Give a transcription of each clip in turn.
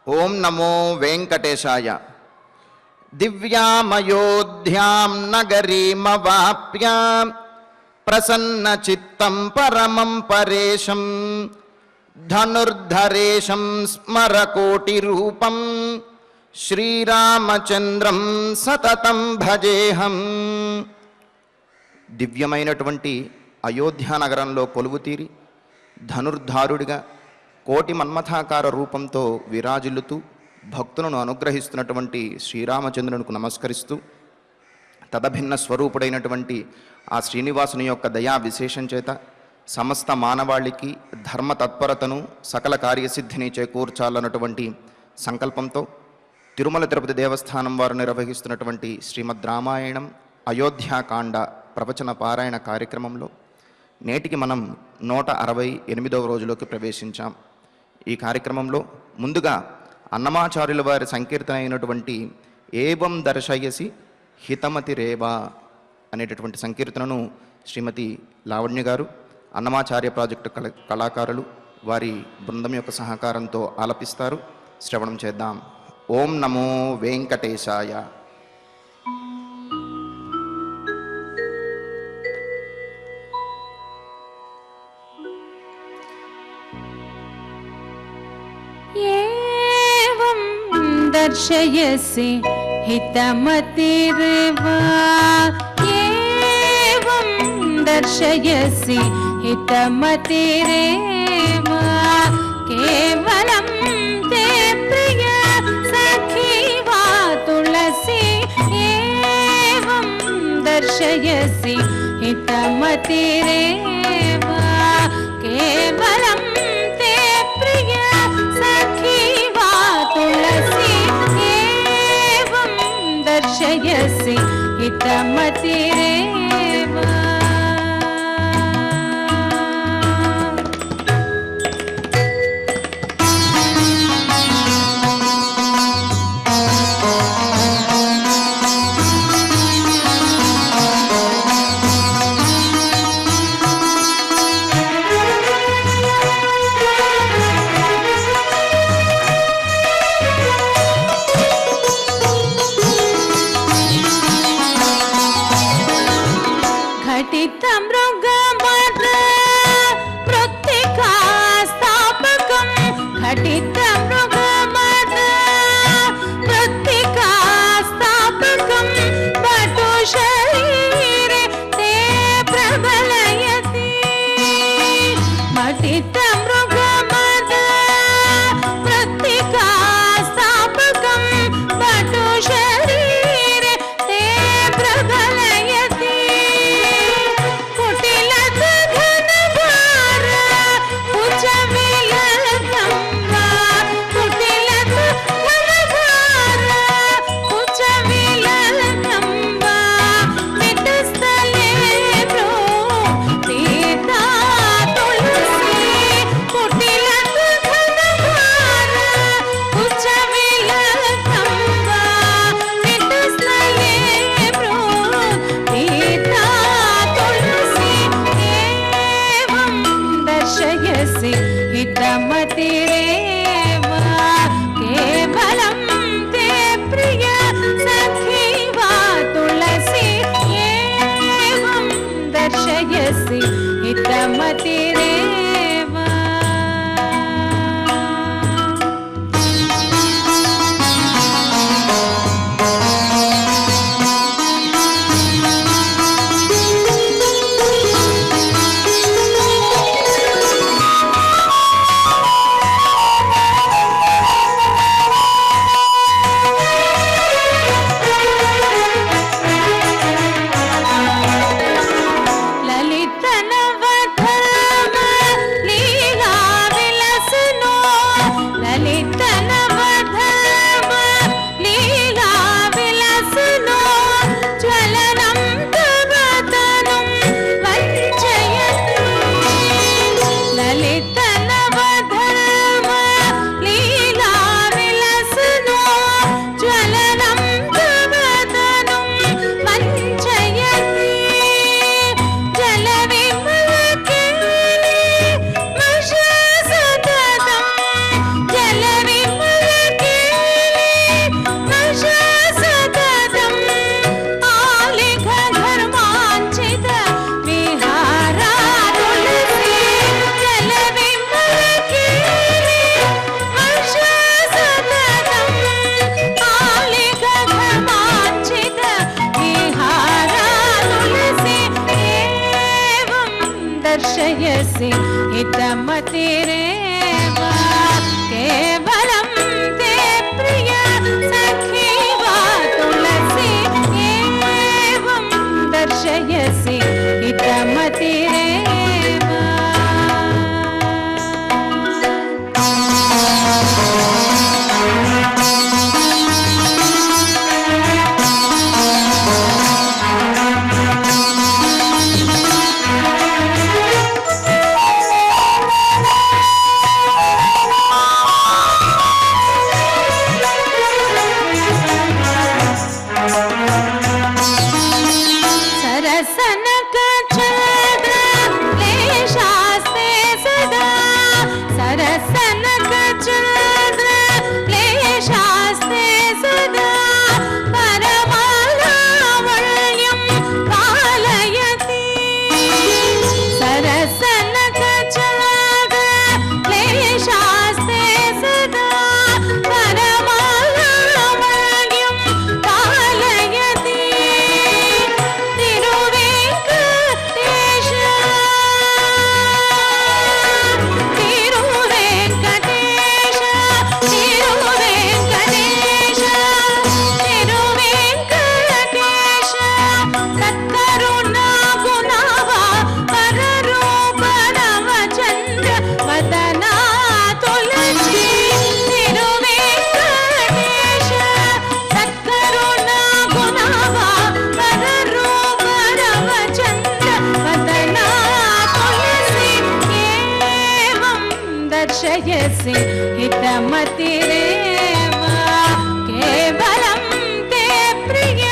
ओं नमो वेंकटेशाय। दिव्यामयोध्यां नगरीमवाप्य प्रसन्नचित्तं परमं परेशं धनुर्धरेशं स्मरकोटिरूपं श्रीरामचंद्रं सततं भजेहं। దివ్యమైనటువంటి అయోధ్య నగరంలో కొలువుతీరి ధనుర్ధారుడిగా కోటి మన్మథాకార రూపంతో విరాజిల్లుతూ భక్తులను అనుగ్రహిస్తున్నటువంటి శ్రీరామచంద్రునికి నమస్కరిస్తూ తదభిన్న స్వరూపుడైనటువంటి ఆ శ్రీనివాసుని యొక్క దయా విశేషం చేత సమస్త మానవాళికి ధర్మ తత్పరతను సకల కార్యసిద్ధిని చేకూర్చాలన్నటువంటి సంకల్పంతో తిరుమల తిరుపతి దేవస్థానం వారు నిర్వహిస్తున్నటువంటి శ్రీమద్ రామాయణం అయోధ్యాకాండ ప్రవచన పారాయణ కార్యక్రమంలో నేటికి మనం 168వ రోజులోకి ప్రవేశించాం. ఈ కార్యక్రమంలో ముందుగా అన్నమాచార్యుల వారి సంకీర్తన అయినటువంటి ఏవం దర్శయసి హితమతి రేవా అనేటటువంటి సంకీర్తనను శ్రీమతి లావణ్య గారు, అన్నమాచార్య ప్రాజెక్టు కళాకారులు వారి బృందం యొక్క సహకారంతో ఆలపిస్తారు. శ్రవణం చేద్దాం. ఓం నమో వెంకటేశాయ. दर्शयसि हितमतिरेवा एवं दर्शयसि हितमतिरेवा केवलं ते प्रिय सखी वा तुलसी एवं दर्शयसि हितमतिरेवा केवलं ते प्रिय सखी वा तुलसी दर्शयसि हितमतिरेवा। दर्शयसि हितमतिरेव केवलं ते प्रिय सखी वा तुलसी एवं दर्शयसि हितमतिरेव। दर्शयसि हितमतिरेव केवलं ते प्रिय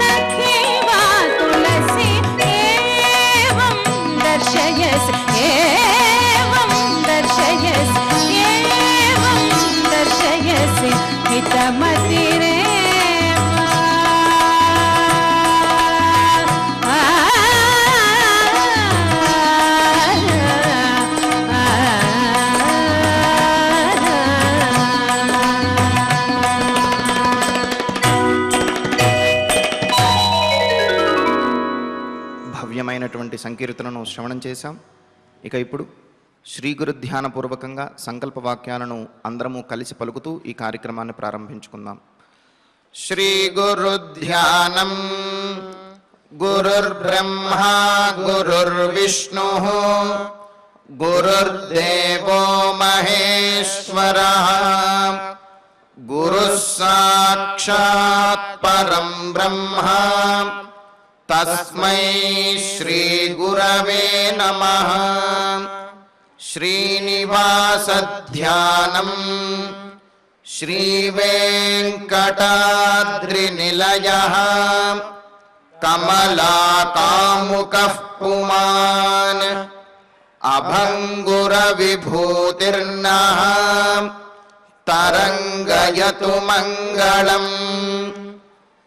सखी वा तुलसी एवं दर्शयसि हितमतिरेव। భవ్యమైనటువంటి సంకీర్తనను శ్రవణం చేశాం. ఇక ఇప్పుడు శ్రీ గురు ధ్యానపూర్వకంగా సంకల్ప వాక్యాలను అందరము కలిసి పలుకుతూ ఈ కార్యక్రమాన్ని ప్రారంభించుకుందాం. శ్రీ గురు ధ్యానం గురుర్బ్రహ్మా గురుర్విష్ణుః గురుర్దేవో మహేశ్వరః గురుః సాక్షాత్ పరం బ్రహ్మ తస్మై శ్రీ గురవే నమః. శ్రీనివాసధ్యానం శ్రీవేంకటాద్రినిలయః కమలాకాముకః పుమాన్ అభంగురవిభూతిర్నః తరంగయతు మంగళం.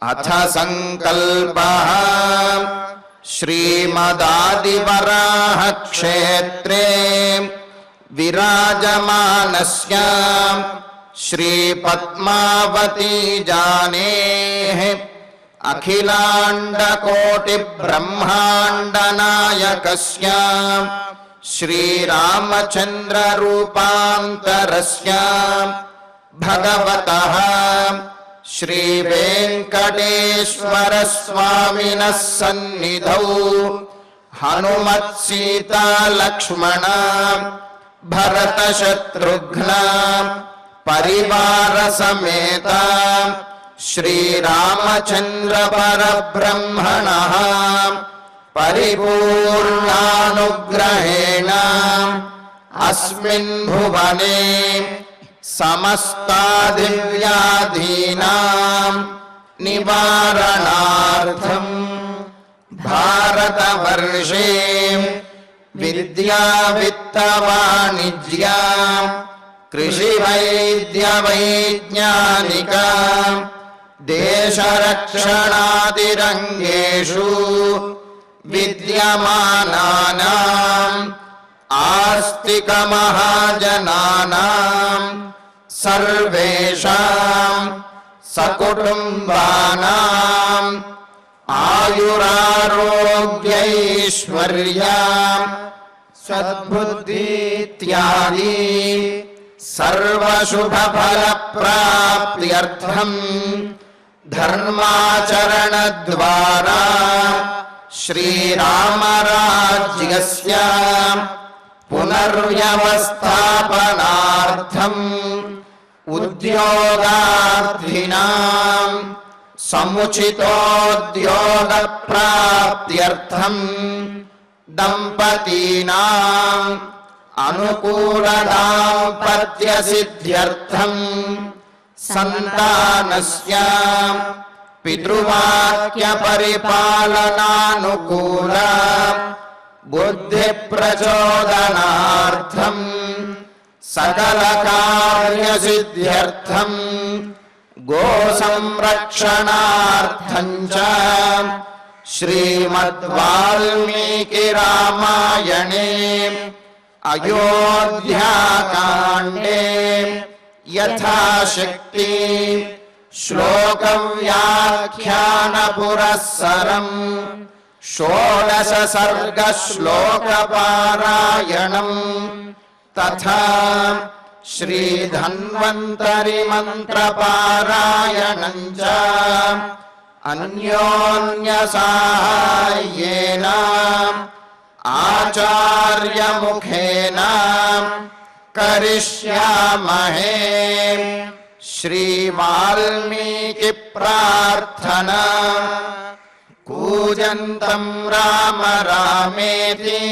అథ సంకల్పః శ్రీమదాదివరాహ క్షేత్రే విరాజమానస్య శ్రీపద్మావతీ జానేః అఖిలాండకోటి బ్రహ్మాండనాయకస్య శ్రీరామచంద్ర రూపాంతరస్య భగవతః శ్రీ వెంకటేశ్వర స్వామినః సన్నిధౌ హనుమత్ సీతా లక్ష్మణ భరత శత్రుఘ్న పరివార సమేత శ్రీరామచంద్ర పరబ్రహ్మణః పరిపూర్ణానుగ్రహేణ అస్మిన్ భువనే సమస్తాదివ్యాధీనాం నివారణార్థం భారతవర్షే విద్యా విత్త వాణిజ్య కృషి వైద్య వైజ్ఞానిక దేశరక్షణాదిరంగేషు విద్యమానానాం ఆస్తిక మహాజనానాం సర్వేషాం సకుటుంబానాం ఆయురారోగ్యైశ్వర్య सद्बुद्धीत्यादि सर्वशुभफलप्राप्त्यर्थं धर्माचरणद्वारा श्रीरामराज्यस्य पुनर्व्यवस्थापनार्थम् उद्योगार्थिनां समुचितोद्योगप्राप्त्यर्थं दम्पतीनाम् अनुकूलदाम्पत्यसिद्ध्यर्थं सन्तानस्य पितृवाक्यपरिपालनानुकूल बुद्धिप्रचोदनार्थं सकलकार्यसिद्ध्यर्थं गोसंरक्षणार्थं च श्रीमद्वाल्मीकिरामायणे अयोध्याकाण्डे यथाशक्ति श्लोकव्याख्यानपुरःसरम् 16 सर्गश्लोकपारायणम् तथा श्रीधन्वन्तरिमन्त्रपारायणम् च अन्योन्यसाहाय्येन आचार्यमुखेन करिष्यामहे। श्रीवाल्मीकिप्रार्थना कूजन्तं राम रामेति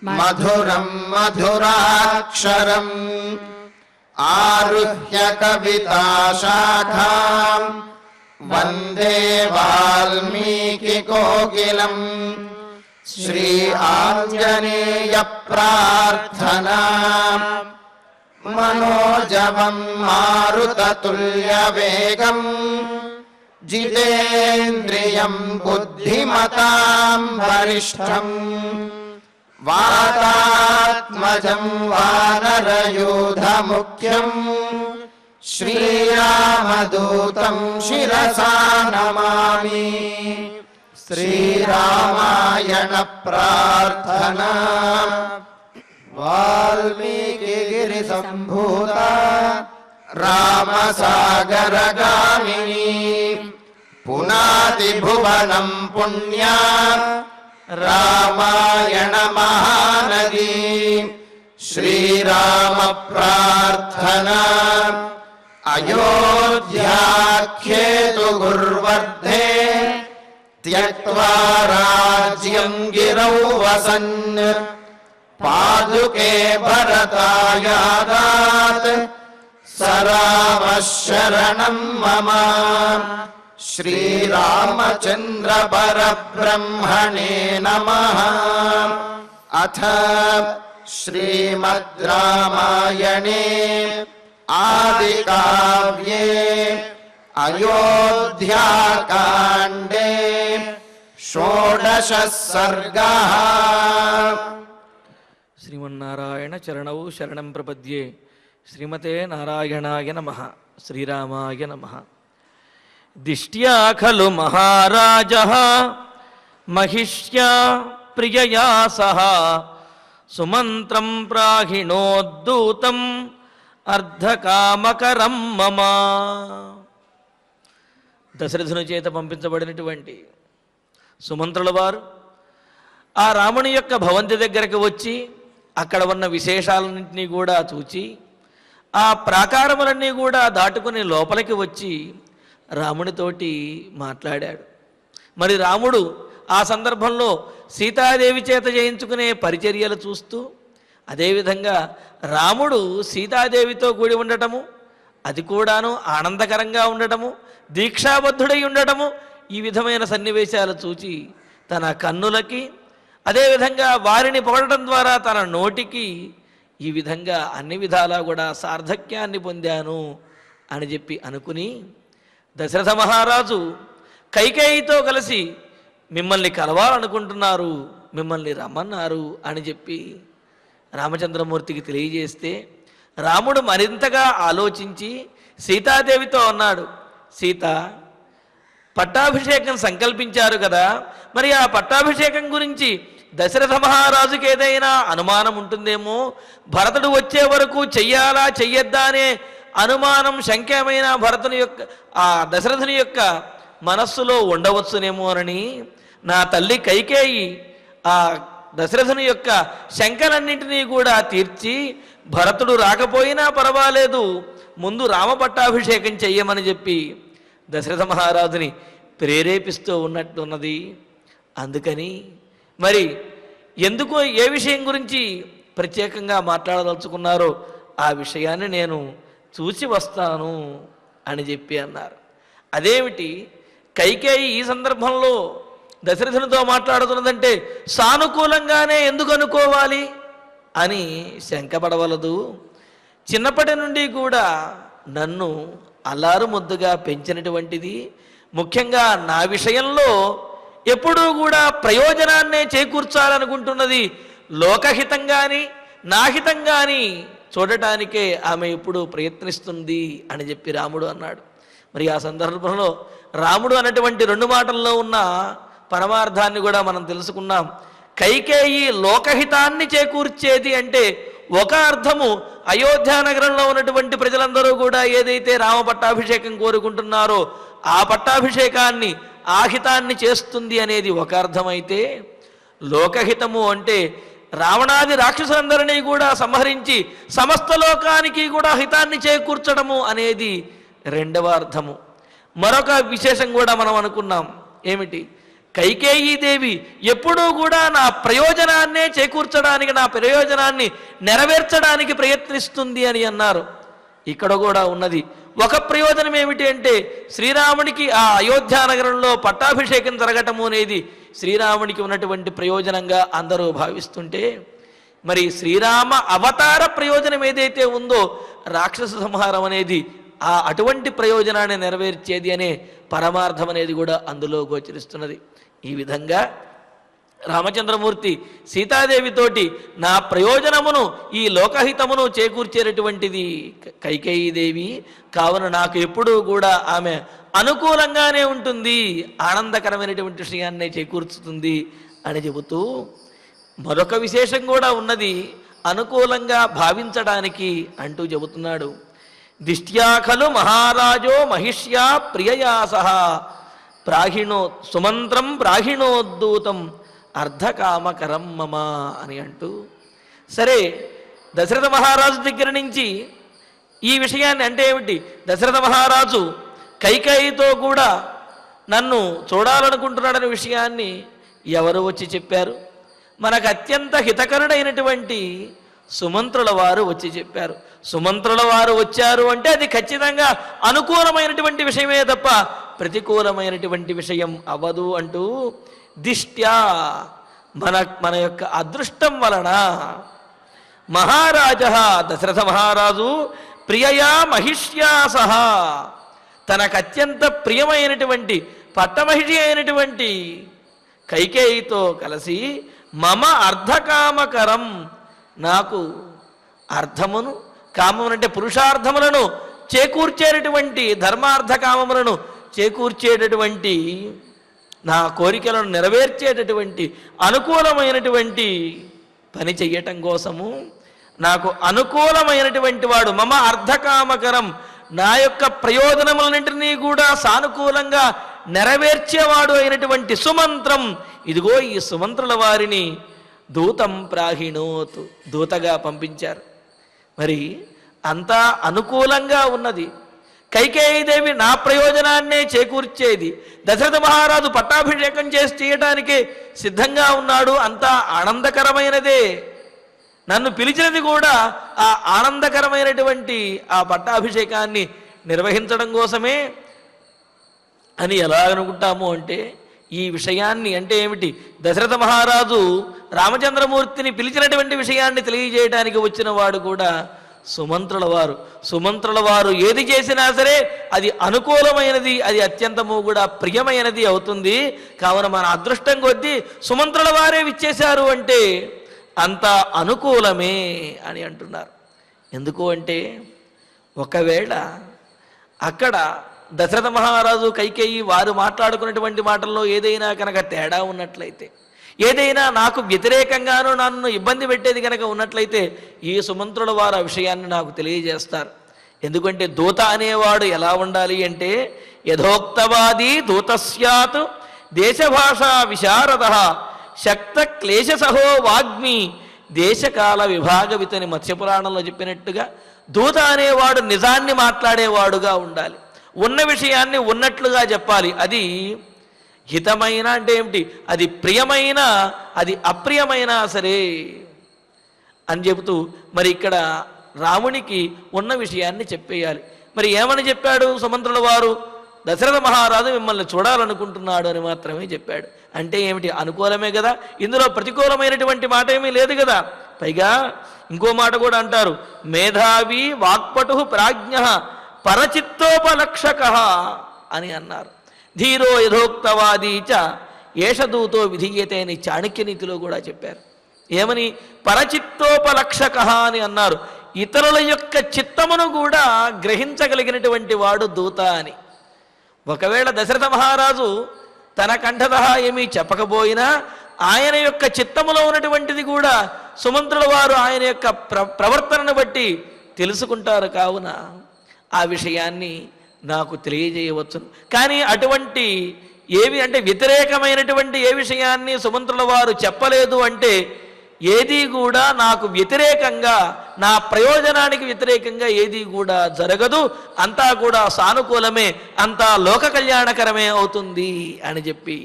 मधुरं मधुराक्षरम् आरुह्य कविताशाखां वन्दे वाल्मीकिकोकिलम्। श्री आञ्जनेय प्रार्थना मनोजवं मारुततुल्यवेगं जितेन्द्रियं बुद्धिमतां वरिष्ठं वातात्मजं वानरयूथमुख्यं श्रीरामदूतं शिरसा नमामि। श्रीरामायण प्रार्थना वाल्मीकिगिरिसम्भूता रामसागरगामिनी पुनाति भुवनं पुण्या रामायण महानदी। श्रीराम प्रार्थना अयोध्याख्येतु गुर्वर्धे त्यक्त्वा राज्यं गिरौ वसन् पादुके भरतायादात् स रामः शरणं मम। श्रीरामचन्द्र परब्रह्मणे नमः। अथ श्रीमद् रामायणे आदिकाव्ये अयोध्याकाण्डे 16 सर्गाः। శ్రీమన్నారాయణ చరణౌ శరణం ప్రపద్యే శ్రీమతే నారాయణాయ నమః శ్రీరామాయ నమః. దిష్ట్యా ఖలు మహారాజః మహిష్యా ప్రియయా సహ సుమంత్రం ప్రాహిణోద్దూతం అర్ధకామకరం మమ. దశరథుని చేత పంపించబడినటువంటి సుమంత్రుల వారు ఆ రాముని యొక్క భవంతి దగ్గరకు వచ్చి అక్కడ ఉన్న విశేషాలన్నింటినీ కూడా చూచి ఆ ప్రాకారములన్నీ కూడా దాటుకుని లోపలికి వచ్చి రామునితోటి మాట్లాడాడు. మరి రాముడు ఆ సందర్భంలో సీతాదేవి చేత చేయించుకునే పరిచర్యలు చూస్తూ అదేవిధంగా రాముడు సీతాదేవితో కూడి ఉండటము, అది కూడాను ఆనందకరంగా ఉండటము, దీక్షాబద్ధుడై ఉండటము, ఈ విధమైన సన్నివేశాలు చూచి తన కన్నులకి అదేవిధంగా వారిని పొగడటం ద్వారా తన నోటికి ఈ విధంగా అన్ని విధాలా కూడా సార్థక్యాన్ని పొందాను అని చెప్పి అనుకుని దశరథ మహారాజు కైకేయితో కలిసి మిమ్మల్ని కలవాలనుకుంటున్నారు, మిమ్మల్ని రమ్మన్నారు అని చెప్పి రామచంద్రమూర్తికి తెలియజేస్తే రాముడు మరింతగా ఆలోచించి సీతాదేవితో అన్నాడు, సీత పట్టాభిషేకం సంకల్పించారు కదా, మరి ఆ పట్టాభిషేకం గురించి దశరథ మహారాజుకి ఏదైనా అనుమానం ఉంటుందేమో, భరతుడు వచ్చే వరకు చెయ్యాలా చెయ్యొద్దా అనే అనుమానం శంకేమైన దశరథుని యొక్క మనస్సులో ఉండవచ్చునేమో అని నా తల్లి కైకేయి ఆ దశరథుని యొక్క శంకలన్నింటినీ కూడా తీర్చి, భరతుడు రాకపోయినా పర్వాలేదు, ముందు రామ పట్టాభిషేకం చెయ్యమని చెప్పి దశరథ మహారాజుని ప్రేరేపిస్తూ ఉన్నట్టున్నది. అందుకని మరి ఎందుకు ఏ విషయం గురించి ప్రత్యేకంగా మాట్లాడదలుచుకున్నారో ఆ విషయాన్ని నేను చూసి వస్తాను అని చెప్పి అన్నారు. అదేమిటి, కైకేయి ఈ సందర్భంలో దశరథునితో మాట్లాడుతున్నదంటే సానుకూలంగానే ఎందుకు అనుకోవాలి అని శంకపడవలదు. చిన్నప్పటి నుండి కూడా నన్ను అల్లారు ముద్దుగా పెంచినటువంటిది, ముఖ్యంగా నా విషయంలో ఎప్పుడూ కూడా ప్రయోజనాన్నే చేకూర్చాలనుకుంటున్నది, లోకహితం కానీ నాహితం కానీ చూడటానికే ఆమె ఎప్పుడు ప్రయత్నిస్తుంది అని చెప్పి రాముడు అన్నాడు. మరి ఆ సందర్భంలో రాముడు అన్నటువంటి 2 మాటల్లో ఉన్న పరమార్థాన్ని కూడా మనం తెలుసుకున్నాం. కైకేయి లోకహితాన్ని చేకూర్చేది అంటే ఒక అర్థము, అయోధ్య నగరంలో ఉన్నటువంటి ప్రజలందరూ కూడా ఏదైతే రామ పట్టాభిషేకం కోరుకుంటున్నారో ఆ పట్టాభిషేకాన్ని ఆహితాన్ని చేస్తుంది అనేది ఒక అర్థమైతే, లోకహితము అంటే రావణాది రాక్షసులందరినీ కూడా సంహరించి సమస్త లోకానికి కూడా హితాన్ని చేకూర్చడము అనేది రెండవ అర్థము. మరొక విశేషం కూడా మనం అనుకున్నాం. ఏమిటి, కైకేయీదేవి ఎప్పుడూ కూడా నా ప్రయోజనాన్నే చేకూర్చడానికి, నా ప్రయోజనాన్ని నెరవేర్చడానికి ప్రయత్నిస్తుంది అని అన్నారు. ఇక్కడ కూడా ఉన్నది ఒక ప్రయోజనం ఏమిటి అంటే, శ్రీరాముడికి ఆ అయోధ్య నగరంలో పట్టాభిషేకం జరగటము అనేది శ్రీరాముడికి ఉన్నటువంటి ప్రయోజనంగా అందరూ భావిస్తుంటే, మరి శ్రీరామ అవతార ప్రయోజనం ఏదైతే ఉందో రాక్షస సంహారం అనేది అటువంటి ప్రయోజనాన్ని నెరవేర్చేది అనే పరమార్థం అనేది కూడా అందులో గోచరిస్తున్నది. ఈ విధంగా రామచంద్రమూర్తి సీతాదేవితోటి నా ప్రయోజనమును, ఈ లోకహితమును చేకూర్చేటటువంటిది కైకేయీదేవి, కావున నాకు ఎప్పుడూ కూడా ఆమె అనుకూలంగానే ఉంటుంది, ఆనందకరమైనటువంటి విషయాన్నే చేకూర్చుతుంది అని చెబుతూ మరొక విశేషం కూడా ఉన్నది అనుకూలంగా భావించడానికి అంటూ చెబుతున్నాడు. దిష్ట్యా ఖలు మహారాజో మహిష్యా ప్రియయా సహ ప్రాహిణో సుమంత్రం ప్రాహిణోద్దూతం అర్ధకామకరం మమ అని అంటూ, సరే దశరథ మహారాజు దగ్గర నుంచి ఈ విషయాన్ని అంటే ఏమిటి, దశరథ మహారాజు కైకేయితో కూడా నన్ను చూడాలనుకుంటున్నాడనే విషయాన్ని ఎవరు వచ్చి చెప్పారు? మనకు అత్యంత హితకరుడైనటువంటి సుమంత్రుల వారు వచ్చి చెప్పారు. సుమంత్రుల వారు వచ్చారు అంటే అది ఖచ్చితంగా అనుకూలమైనటువంటి విషయమే తప్ప ప్రతికూలమైనటువంటి విషయం అవ్వదు అంటూ, దిష్ట్యా మన యొక్క అదృష్టం వలన మహారాజ దశరథ మహారాజు ప్రియయా మహిష్యా సహా తనకు అత్యంత ప్రియమైనటువంటి పట్టమహిషి అయినటువంటి కైకేయితో కలిసి మమ అర్ధకామకరం, నాకు అర్థమును కామమును అంటే పురుషార్థములను చేకూర్చేటటువంటి, ధర్మార్థ కామములను చేకూర్చేటటువంటి, నా కోరికలను నెరవేర్చేటటువంటి అనుకూలమైనటువంటి పని చెయ్యటం కోసము నాకు అనుకూలమైనటువంటి వాడు, మమ అర్ధకామకరం, నా యొక్క ప్రయోజనములన్నింటినీ కూడా సానుకూలంగా నెరవేర్చేవాడు అయినటువంటి సుమంత్రం, ఇదిగో ఈ సుమంత్రుల వారిని దూతం ప్రాహిణోతు, దూతగా పంపించారు. మరి అంతా అనుకూలంగా ఉన్నది. కైకేయీదేవి నా ప్రయోజనాన్నే చేకూర్చేది, దశరథ మహారాజు పట్టాభిషేకం చేయటానికే సిద్ధంగా ఉన్నాడు, అంతా ఆనందకరమైనదే. నన్ను పిలిచినది కూడా ఆ ఆనందకరమైనటువంటి ఆ పట్టాభిషేకాన్ని నిర్వహించడం కోసమే అని ఎలా అనుకుంటాము అంటే, ఈ విషయాన్ని అంటే ఏమిటి, దశరథ మహారాజు రామచంద్రమూర్తిని పిలిచినటువంటి విషయాన్ని తెలియజేయడానికి వచ్చిన వాడు కూడా సుమంత్రుల వారు. సుమంత్రుల వారు ఏది చేసినా సరే అది అనుకూలమైనది, అది అత్యంతము కూడా ప్రియమైనది అవుతుంది. కావున మన అదృష్టం కొద్దీ సుమంత్రుల వారే విచ్చేశారు అంటే అంత అనుకూలమే అని అంటున్నారు. ఎందుకు అంటే, ఒకవేళ అక్కడ దశరథ మహారాజు కైకేయి వారు మాట్లాడుకున్నటువంటి మాటల్లో ఏదైనా కనుక తేడా ఉన్నట్లయితే, ఏదైనా నాకు వ్యతిరేకంగానూ నన్ను ఇబ్బంది పెట్టేది కనుక ఉన్నట్లయితే ఈ సుమంత్రుల వారు ఆ విషయాన్ని నాకు తెలియజేస్తారు. ఎందుకంటే దూత అనేవాడు ఎలా ఉండాలి అంటే యథోక్తవాది దూత స్యాత్ దేశభాషా విశారద శక్త క్లేశసహో వాగ్మి దేశకాల విభాగవితని మత్స్యపురాణంలో చెప్పినట్టుగా దూత అనేవాడు నిజాన్ని మాట్లాడేవాడుగా ఉండాలి. ఉన్న విషయాన్ని ఉన్నట్లుగా చెప్పాలి. అది హితమైన అంటే ఏమిటి, అది ప్రియమైన అది అప్రియమైనా సరే అని చెబుతూ మరి ఇక్కడ రామునికి ఉన్న విషయాన్ని చెప్పేయాలి. మరి ఏమని చెప్పాడు సుమంత్రుల వారు? దశరథ మహారాజు మిమ్మల్ని చూడాలనుకుంటున్నాడు అని మాత్రమే చెప్పాడు. అంటే ఏమిటి, అనుకూలమే కదా, ఇందులో ప్రతికూలమైనటువంటి మాట ఏమీ లేదు కదా. పైగా ఇంకో మాట కూడా అంటారు, మేధావి వాక్పటు ప్రాజ్ఞ పరచిత్తోపలక్షక అని అన్నారు. ధీరో యథోక్తవాదీ చ ఏషదూతో విధీయతే అని చాణక్య నీతిలో కూడా చెప్పారు. ఏమని? పరచిత్తోపలక్షక అని అన్నారు. ఇతరుల యొక్క చిత్తమును కూడా గ్రహించగలిగినటువంటి వాడు దూత అని. ఒకవేళ దశరథ మహారాజు తన కంఠత ఏమీ చెప్పకపోయినా ఆయన యొక్క చిత్తములో ఉన్నటువంటిది కూడా సుమంత్రుల వారు ఆయన యొక్క ప్రవర్తనను బట్టి తెలుసుకుంటారు. కావున ఆ విషయాన్ని నాకు తెలియజేయవచ్చును. కానీ అటువంటి ఏవి అంటే వ్యతిరేకమైనటువంటి ఏ విషయాన్ని సుమంత్రుల వారు చెప్పలేదు. అంటే ఏది కూడా నాకు వ్యతిరేకంగా, నా ప్రయోజనానికి వ్యతిరేకంగా ఏది కూడా జరగదు, అంతా కూడా సానుకూలమే, అంతా లోక కళ్యాణకరమే అవుతుంది అని చెప్పి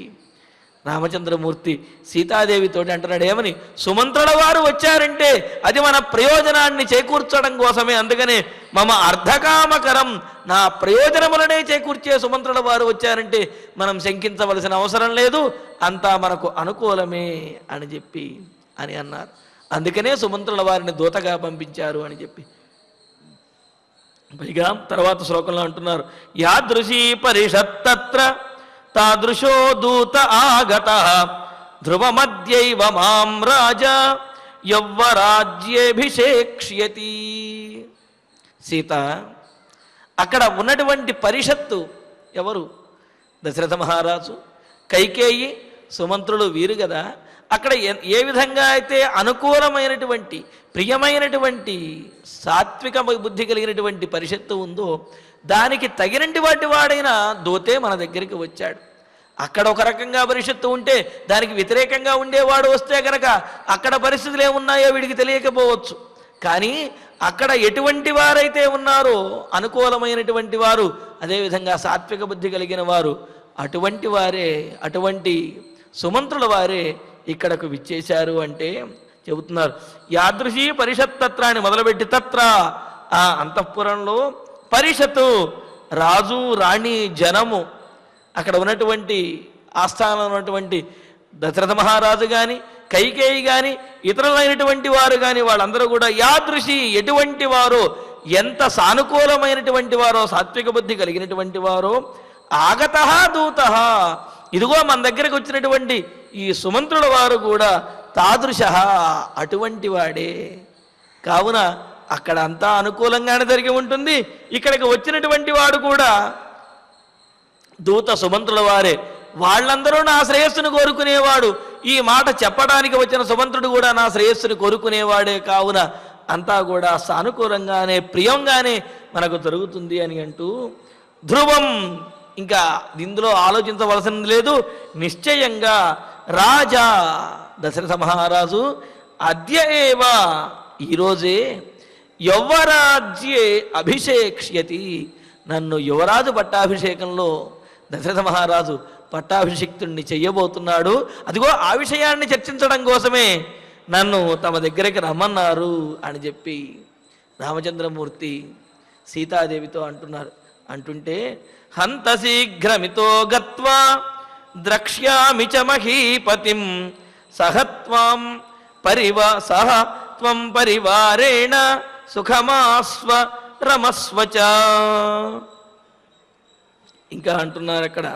రామచంద్రమూర్తి సీతాదేవితోటి అంటున్నాడు. ఏమని? సుమంత్రుల వారు వచ్చారంటే అది మన ప్రయోజనాన్ని చేకూర్చడం కోసమే, అందుకనే మమ అర్ధకామకరం, నా ప్రయోజనములనే చేకూర్చే సుమంత్రుల వారు వచ్చారంటే మనం శంకించవలసిన అవసరం లేదు, అంతా మనకు అనుకూలమే అని చెప్పి అని అన్నారు. అందుకనే సుమంత్రుల వారిని దూతగా పంపించారు అని చెప్పి. పైగా తర్వాత శ్లోకంలో అంటున్నారు, యాదృశీ పరిషత్తత్ర తాదృశో దూత ఆగత ధ్రువమద్యైవ మాం రాజా యవ్వరాజ్యేభిషేక్ష్యతి. సీత, అక్కడ ఉన్నటువంటి పరిషత్తు ఎవరు? దశరథ మహారాజు, కైకేయి, సుమంత్రులు, వీరు కదా. అక్కడ ఏ విధంగా అయితే అనుకూలమైనటువంటి ప్రియమైనటువంటి సాత్విక బుద్ధి కలిగినటువంటి పరిషత్తు ఉందో దానికి తగినటి వాడైన దూతే మన దగ్గరికి వచ్చాడు. అక్కడ ఒక రకంగా పరిషత్తు ఉంటే దానికి వ్యతిరేకంగా ఉండేవాడు వస్తే కనుక అక్కడ పరిస్థితులు ఏమున్నాయో వీడికి తెలియకపోవచ్చు. కానీ అక్కడ ఎటువంటి వారైతే ఉన్నారో అనుకూలమైనటువంటి వారు, అదేవిధంగా సాత్విక బుద్ధి కలిగిన వారు, అటువంటి వారే, అటువంటి సుమంత్రుల వారే ఇక్కడకు విచ్చేశారు అంటే చెబుతున్నారు. యాదృశీ పరిషత్తత్ర అని మొదలుపెట్టి తత్ర ఆ అంతఃపురంలో పరిషత్తు రాజు, రాణి, జనము, అక్కడ ఉన్నటువంటి ఆస్థానంలో ఉన్నటువంటి దశరథ మహారాజు కానీ, కైకేయి కానీ, ఇతరులైనటువంటి వారు కానీ వాళ్ళందరూ కూడా యాదృశి, ఎటువంటి వారో, ఎంత సానుకూలమైనటువంటి వారో, సాత్విక బుద్ధి కలిగినటువంటి వారో, ఆగత దూత, ఇదిగో మన దగ్గరకు వచ్చినటువంటి ఈ సుమంత్రుల వారు కూడా తాదృశ, అటువంటి వాడే. కావున అక్కడ అంతా అనుకూలంగానే జరిగి ఉంటుంది. ఇక్కడికి వచ్చినటువంటి వాడు కూడా దూత సుమంత్రుల వారే. వాళ్ళందరూ నా శ్రేయస్సును కోరుకునేవాడు, ఈ మాట చెప్పడానికి వచ్చిన సుమంత్రుడు కూడా నా శ్రేయస్సును కోరుకునేవాడే. కావున అంతా కూడా సానుకూలంగానే, ప్రియంగానే మనకు జరుగుతుంది అని అంటూ ధ్రువం, ఇంకా ఇందులో ఆలోచించవలసింది లేదు, నిశ్చయంగా రాజా దశరథ మహారాజు అద్య ఏవ, ఈరోజే యవ్వరాజ్యే అభిషేక్ష్యతి, నన్ను యువరాజు పట్టాభిషేకంలో దశరథ మహారాజు పట్టాభిషిక్తుణ్ణి చెయ్యబోతున్నాడు. అదిగో ఆ విషయాన్ని చర్చించడం కోసమే నన్ను తమ దగ్గరికి రమ్మన్నారు అని చెప్పి రామచంద్రమూర్తి సీతాదేవితో అంటున్నారు. అంటుంటే హంత శీఘ్రమితో గత్వా ద్రక్ష్యామి చ మహీపతిం సహత్వం పరివారేణ సుఖమాస్వ రమస్వచ. ఇంకా అంటున్నారు అక్కడ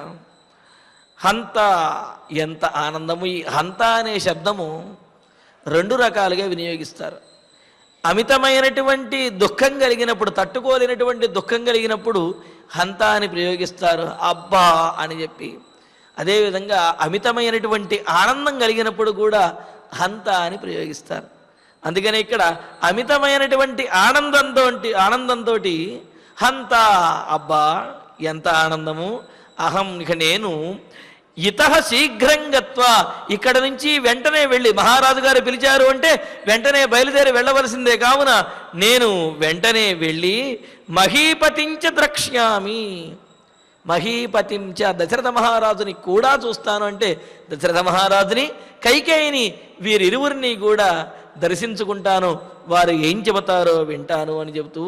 హంత, ఎంత ఆనందము. ఈ హంత అనే శబ్దము రెండు రకాలుగా వినియోగిస్తారు. అమితమైనటువంటి దుఃఖం కలిగినప్పుడు, తట్టుకోలేనటువంటి దుఃఖం కలిగినప్పుడు హంత అని ప్రయోగిస్తారు, అబ్బా అని చెప్పి. అదేవిధంగా అమితమైనటువంటి ఆనందం కలిగినప్పుడు కూడా హంత అని ప్రయోగిస్తారు. అందుకని ఇక్కడ అమితమైనటువంటి ఆనందంతో హంత, అబ్బా ఎంత ఆనందము, అహం ఇక నేను ఇతః శీఘ్రం గత్వా, ఇక్కడ నుంచి వెంటనే వెళ్ళి, మహారాజు గారు పిలిచారు అంటే వెంటనే బయలుదేరి వెళ్ళవలసిందే, కావున నేను వెంటనే వెళ్ళి మహీపతించ ద్రక్ష్యామి, మహీపతించ దశరథ మహారాజుని కూడా చూస్తాను అంటే దశరథ మహారాజుని, కైకేయిని, వీరిరువురిని కూడా దర్శించుకుంటాను, వారు ఏం చెబుతారో వింటాను అని చెబుతూ,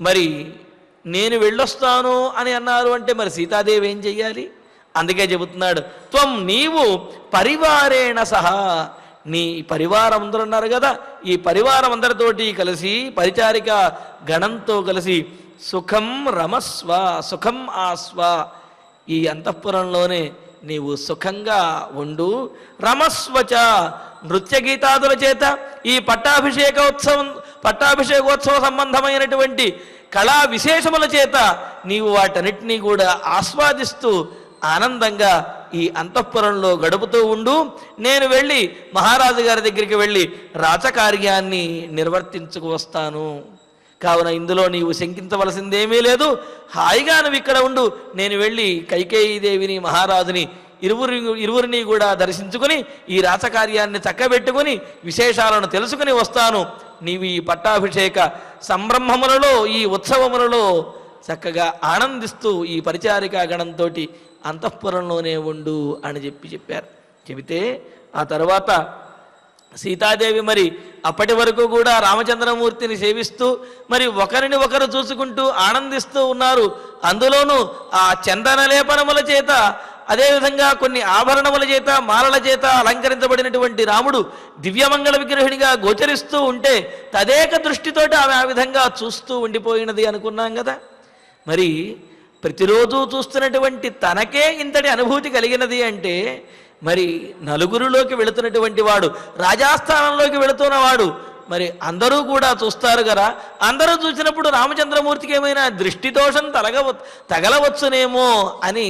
మరి నేను వెళ్ళొస్తాను అని అన్నారు అంటే మరి సీతాదేవి ఏం చెయ్యాలి? అందుకే చెబుతున్నాడు, త్వం నీవు పరివారేణ సహా, నీ పరివారం అందరూ ఉన్నారు కదా, ఈ పరివారం అందరితోటి కలిసి, పరిచారిక గణంతో కలిసి సుఖం రమస్వ, సుఖం ఆస్వ, ఈ అంతఃపురంలోనే నీవు సుఖంగా ఉండు. రమస్వచ, నృత్య గీతాదుల చేత ఈ పట్టాభిషేకోత్సవ సంబంధమైనటువంటి కళా విశేషముల చేత నీవు వాటన్నిటినీ కూడా ఆస్వాదిస్తూ ఆనందంగా ఈ అంతఃపురంలో గడుపుతూ ఉండు. నేను వెళ్ళి మహారాజు గారి దగ్గరికి వెళ్ళి రాచకార్యాన్ని నిర్వర్తించుకు వస్తాను. కావున ఇందులో నీవు శంకించవలసిందేమీ లేదు, హాయిగా నువ్వు ఇక్కడ ఉండు. నేను వెళ్ళి కైకేయీదేవిని, మహారాజుని ఇరువురిని కూడా దర్శించుకుని ఈ రాచకార్యాన్ని చక్కబెట్టుకుని విశేషాలను తెలుసుకుని వస్తాను. నీవు ఈ పట్టాభిషేక సంబ్రహ్మములలో, ఈ ఉత్సవములలో చక్కగా ఆనందిస్తూ ఈ పరిచారికా గణంతో అంతఃపురంలోనే ఉండు అని చెప్పారు. చెబితే ఆ తర్వాత సీతాదేవి మరి అప్పటి వరకు కూడా రామచంద్రమూర్తిని సేవిస్తూ మరి ఒకరిని ఒకరు చూసుకుంటూ ఆనందిస్తూ ఉన్నారు. అందులోనూ ఆ చందన లేపనముల చేత, అదేవిధంగా కొన్ని ఆభరణముల చేత, మాలల చేత అలంకరించబడినటువంటి రాముడు దివ్యమంగళ విగ్రహునిగా గోచరిస్తూ ఉంటే తదేక దృష్టితోటి ఆమె ఆ విధంగా చూస్తూ ఉండిపోయినది అనుకున్నాం కదా. మరి ప్రతిరోజు చూస్తున్నటువంటి తనకే ఇంతటి అనుభూతి కలిగినది అంటే మరి నలుగురిలోకి వెళుతున్నటువంటి వాడు, రాజాస్థానంలోకి వెళుతున్నవాడు, మరి అందరూ కూడా చూస్తారు కదా. అందరూ చూసినప్పుడు రామచంద్రమూర్తికి ఏమైనా దృష్టిదోషం తగలవచ్చునేమో అని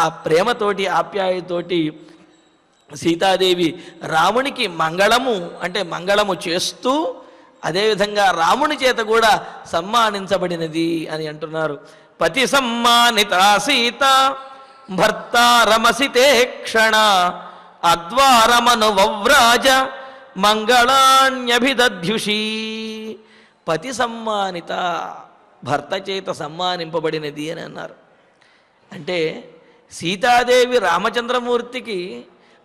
ఆ ప్రేమతోటి, ఆప్యాయతోటి సీతాదేవి రామునికి మంగళము చేస్తూ అదేవిధంగా రాముని చేత కూడా సమ్మానించబడినది అని అంటున్నారు. పతి సమ్మానిత సీత భర్తారమసితే క్షణ అద్వారమనువ్రాజ మంగళాన్యభిదధ్యుషీ. పతి సమ్మానిత, భర్త చేత సమ్మానింపబడినది అని అన్నారు. అంటే సీతాదేవి రామచంద్రమూర్తికి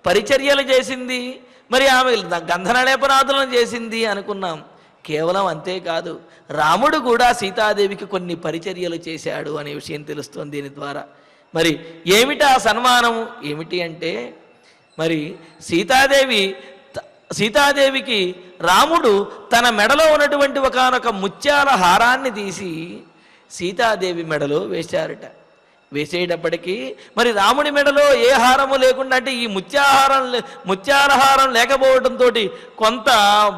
పరిచర్యలు చేసింది, మరి ఆమె గంధనలేపనాదులను చేసింది అనుకున్నాం. కేవలం అంతేకాదు, రాముడు కూడా సీతాదేవికి కొన్ని పరిచర్యలు చేశాడు అనే విషయం తెలుస్తుంది దీని ద్వారా. మరి ఏమిటి ఆ సన్మానం ఏమిటి అంటే, మరి సీతాదేవికి రాముడు తన మెడలో ఉన్నటువంటి ఒకానొక ముత్యాల హారాన్ని తీసి సీతాదేవి మెడలో వేశారట. వేసేటప్పటికీ మరి రాముడి మెడలో ఏ హారము లేకుండా, అంటే ఈ ముత్యాల హారం లేకపోవడంతో కొంత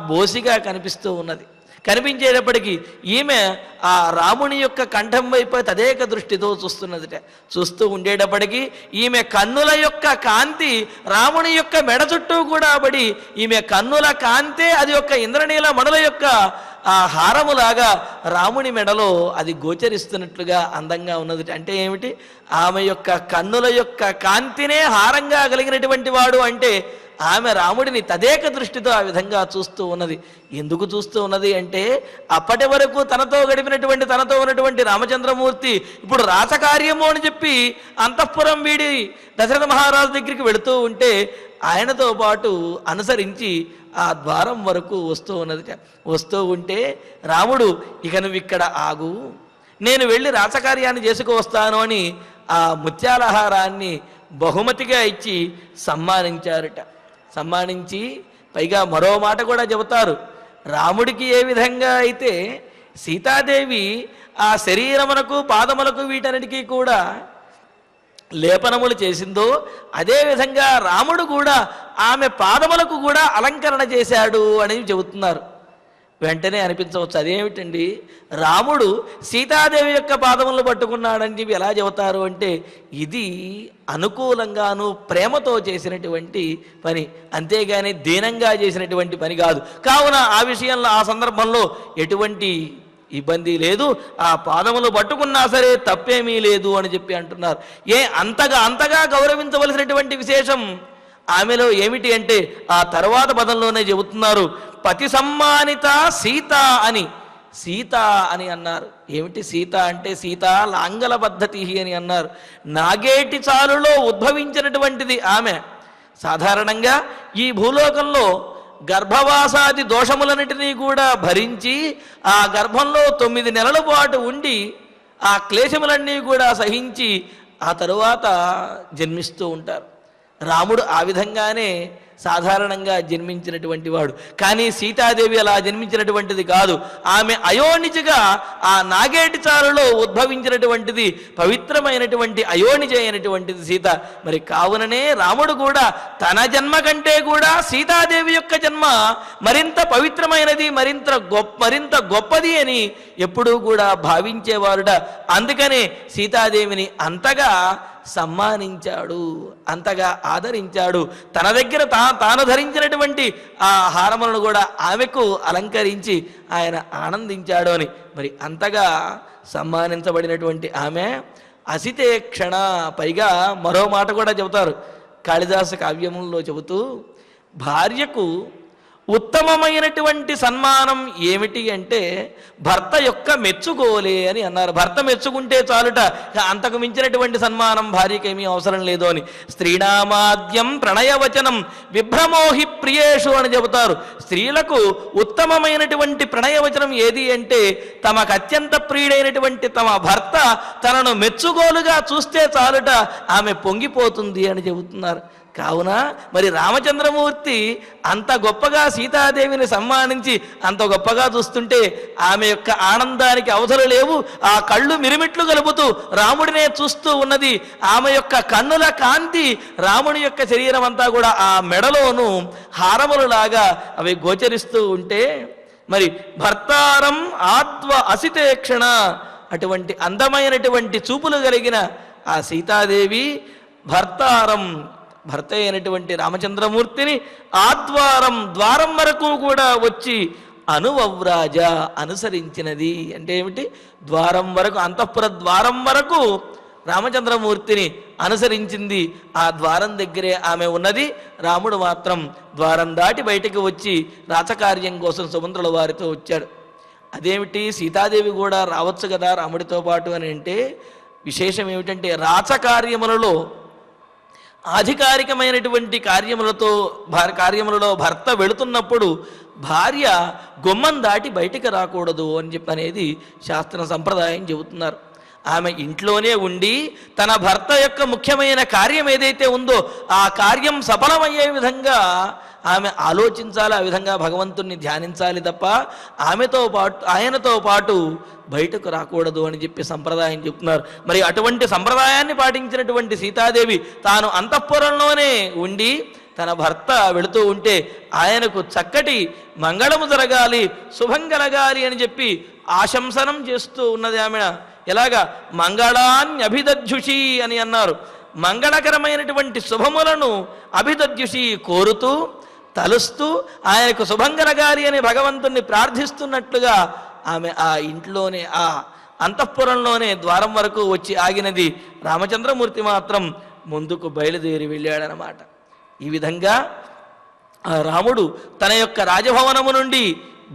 బోసిగా కనిపిస్తూ ఉన్నది. కనిపించేటప్పటికీ ఈమె ఆ రాముని యొక్క కంఠం వైపు తదేక దృష్టితో చూస్తున్నదిట. చూస్తూ ఉండేటప్పటికీ ఈమె కన్నుల యొక్క కాంతి రాముని యొక్క మెడ చుట్టూ కూడా పడి, ఈమె కన్నుల కాంతే అది యొక్క ఇంద్రనీల మణుల యొక్క ఆ హారములాగా రాముని మెడలో అది గోచరిస్తున్నట్లుగా అందంగా ఉన్నది. అంటే ఏమిటి? ఆమె యొక్క కన్నుల యొక్క కాంతినే హారంగా కలిగినటువంటి వాడు అంటే ఆమె రాముడిని తదేక దృష్టితో ఆ విధంగా చూస్తూ ఉన్నది. ఎందుకు చూస్తూ ఉన్నది అంటే, అప్పటి వరకు తనతో ఉన్నటువంటి రామచంద్రమూర్తి ఇప్పుడు రాచకార్యము అని చెప్పి అంతఃపురం వీడి దశరథ మహారాజు దగ్గరికి వెళుతూ ఉంటే ఆయనతో పాటు అనుసరించి ఆ ద్వారం వరకు వస్తూ ఉన్నది. వస్తూ ఉంటే రాముడు, ఇక నువ్వు ఇక్కడ ఆగు, నేను వెళ్ళి రాచకార్యాన్ని చేసుకువస్తాను అని ఆ ముత్యాలహారాన్ని బహుమతిగా ఇచ్చి సమ్మానించారట. సమ్మానించి పైగా మరో మాట కూడా చెబుతారు. రాముడికి ఏ విధంగా అయితే సీతాదేవి ఆ శరీరమునకు, పాదములకు, వీటన్నిటికీ కూడా లేపనములు చేసిందో అదేవిధంగా రాముడు కూడా ఆమె పాదములకు కూడా అలంకరణ చేశాడు అని చెబుతున్నారు. వెంటనే అనిపించవచ్చు, అదేమిటండి రాముడు సీతాదేవి యొక్క పాదములను పట్టుకున్నాడని చెప్పి ఎలా చెబుతారు అంటే, ఇది అనుకూలంగాను ప్రేమతో చేసినటువంటి పని, అంతేగాని దీనంగా చేసినటువంటి పని కాదు. కావున ఆ విషయంలో ఆ సందర్భంలో ఎటువంటి ఇబ్బంది లేదు, ఆ పాదములు పట్టుకున్నా సరే తప్పేమీ లేదు అని చెప్పి అంటున్నారు. అంతగా గౌరవించవలసినటువంటి విశేషం ఆమెలో ఏమిటి అంటే ఆ తర్వాత పదంలోనే చెబుతున్నారు, పతి సమ్మానిత సీత అని. సీత అని అన్నారు. ఏమిటి సీత అంటే, సీత లాంగల పద్ధతి అని అన్నారు. నాగేటి చాలులో ఉద్భవించినటువంటిది ఆమె. సాధారణంగా ఈ భూలోకంలో గర్భవాసాది దోషములన్నిటినీ కూడా భరించి ఆ గర్భంలో 9 నెలల పాటు ఉండి ఆ క్లేశములన్నీ కూడా సహించి ఆ తరువాత జన్మిస్తూ ఉంటారు. రాముడు ఆ విధంగానే సాధారణంగా జన్మించినటువంటి వాడు. కానీ సీతాదేవి అలా జన్మించినటువంటిది కాదు. ఆమె అయోనిజగా ఆ నాగేటి చారులో ఉద్భవించినటువంటిది, పవిత్రమైనటువంటి అయోనిజ అయినటువంటిది సీత. మరి కావుననే రాముడు కూడా తన జన్మ కంటే కూడా సీతాదేవి యొక్క జన్మ మరింత పవిత్రమైనది, మరింత గొప్పది అని ఎప్పుడూ కూడా భావించేవారుట. అందుకనే సీతాదేవిని అంతగా సమ్మానించాడు, అంతగా ఆదరించాడు. తన దగ్గర తాను ధరించినటువంటి ఆ హారములను కూడా ఆమెకు అలంకరించి ఆయన ఆనందించాడు అని. మరి అంతగా సమ్మానించబడినటువంటి ఆమె అసితే క్షణ. పైగా మరో మాట కూడా చెబుతారు కాళిదాసు కావ్యములలో చెబుతూ, భార్యకు ఉత్తమమైనటువంటి సన్మానం ఏమిటి అంటే భర్త యొక్క మెచ్చుకోలే అని అన్నారు. భర్త మెచ్చుకుంటే చాలుట, అంతకు మించినటువంటి సన్మానం భార్యకి ఏమీ అవసరం లేదు అని. స్త్రీనామాద్యం ప్రణయవచనం విభ్రమోహి ప్రియేషు అని చెబుతారు. స్త్రీలకు ఉత్తమమైనటువంటి ప్రణయవచనం ఏది అంటే తమకు అత్యంత ప్రియుడైనటువంటి తమ భర్త తనను మెచ్చుకోలుగా చూస్తే చాలుట ఆమె పొంగిపోతుంది అని చెబుతున్నారు. కావున మరి రామచంద్రమూర్తి అంత గొప్పగా సీతాదేవిని సమ్మానించి అంత గొప్పగా చూస్తుంటే ఆమె యొక్క ఆనందానికి అవసరం లేవు. ఆ కళ్ళు మిరిమిట్లు కలుపుతూ రాముడినే చూస్తూ ఉన్నది. ఆమె యొక్క కన్నుల కాంతి రాముడి యొక్క శరీరం అంతా కూడా ఆ మెడలోను హారములలాగా అవి గోచరిస్తూ ఉంటే, మరి భర్తారం ఆత్వ అసితేక్షణ, అటువంటి అందమైనటువంటి చూపులు కలిగిన ఆ సీతాదేవి భర్తారం, భర్త అయినటువంటి రామచంద్రమూర్తిని ఆద్వారం, ద్వారం వరకు కూడా వచ్చి అనువవ్రాజ, అనుసరించినది. అంటే ఏమిటి? ద్వారం వరకు, అంతఃపుర ద్వారం వరకు రామచంద్రమూర్తిని అనుసరించింది. ఆ ద్వారం దగ్గరే ఆమె ఉన్నది. రాముడు మాత్రం ద్వారం దాటి బయటికి వచ్చి రాచకార్యం కోసం సుమంత్రుల వారితో వచ్చాడు. అదేమిటి, సీతాదేవి కూడా రావచ్చు కదా రాముడితో పాటు అని అంటే, విశేషం ఏమిటంటే రాచకార్యములలో ఆధికారికమైనటువంటి కార్యములలో భర్త వెళుతున్నప్పుడు భార్య గుమ్మం దాటి బయటికి రాకూడదు అని చెప్పి అనేది శాస్త్ర సంప్రదాయం చెబుతున్నారు. ఆమె ఇంట్లోనే ఉండి తన భర్త యొక్క ముఖ్యమైన కార్యం ఏదైతే ఉందో ఆ కార్యం సఫలమయ్యే విధంగా ఆమె ఆలోచించాలి, ఆ విధంగా భగవంతుణ్ణి ధ్యానించాలి తప్ప ఆయనతో పాటు బయటకు రాకూడదు అని చెప్పి సంప్రదాయం చెప్తున్నారు. మరి అటువంటి సంప్రదాయాన్ని పాటించినటువంటి సీతాదేవి తాను అంతఃపురంలోనే ఉండి తన భర్త వెళుతూ ఉంటే ఆయనకు చక్కటి మంగళము జరగాలి, శుభం కలగాలి అని చెప్పి ఆశంసనం చేస్తూ ఉన్నది ఆమె. ఎలాగా? మంగళాన్యభిదధ్యుషి అని అన్నారు. మంగళకరమైనటువంటి శుభములను అభిదధ్యుషి కోరుతూ తలుస్తూ ఆయనకు శుభం కలగాలి అని భగవంతుణ్ణి ప్రార్థిస్తున్నట్లుగా ఆమె ఆ ఇంట్లోనే, ఆ అంతఃపురంలోనే ద్వారం వరకు వచ్చి ఆగినది. రామచంద్రమూర్తి మాత్రం ముందుకు బయలుదేరి వెళ్ళాడనమాట. ఈ విధంగా ఆ రాముడు తన యొక్క రాజభవనము నుండి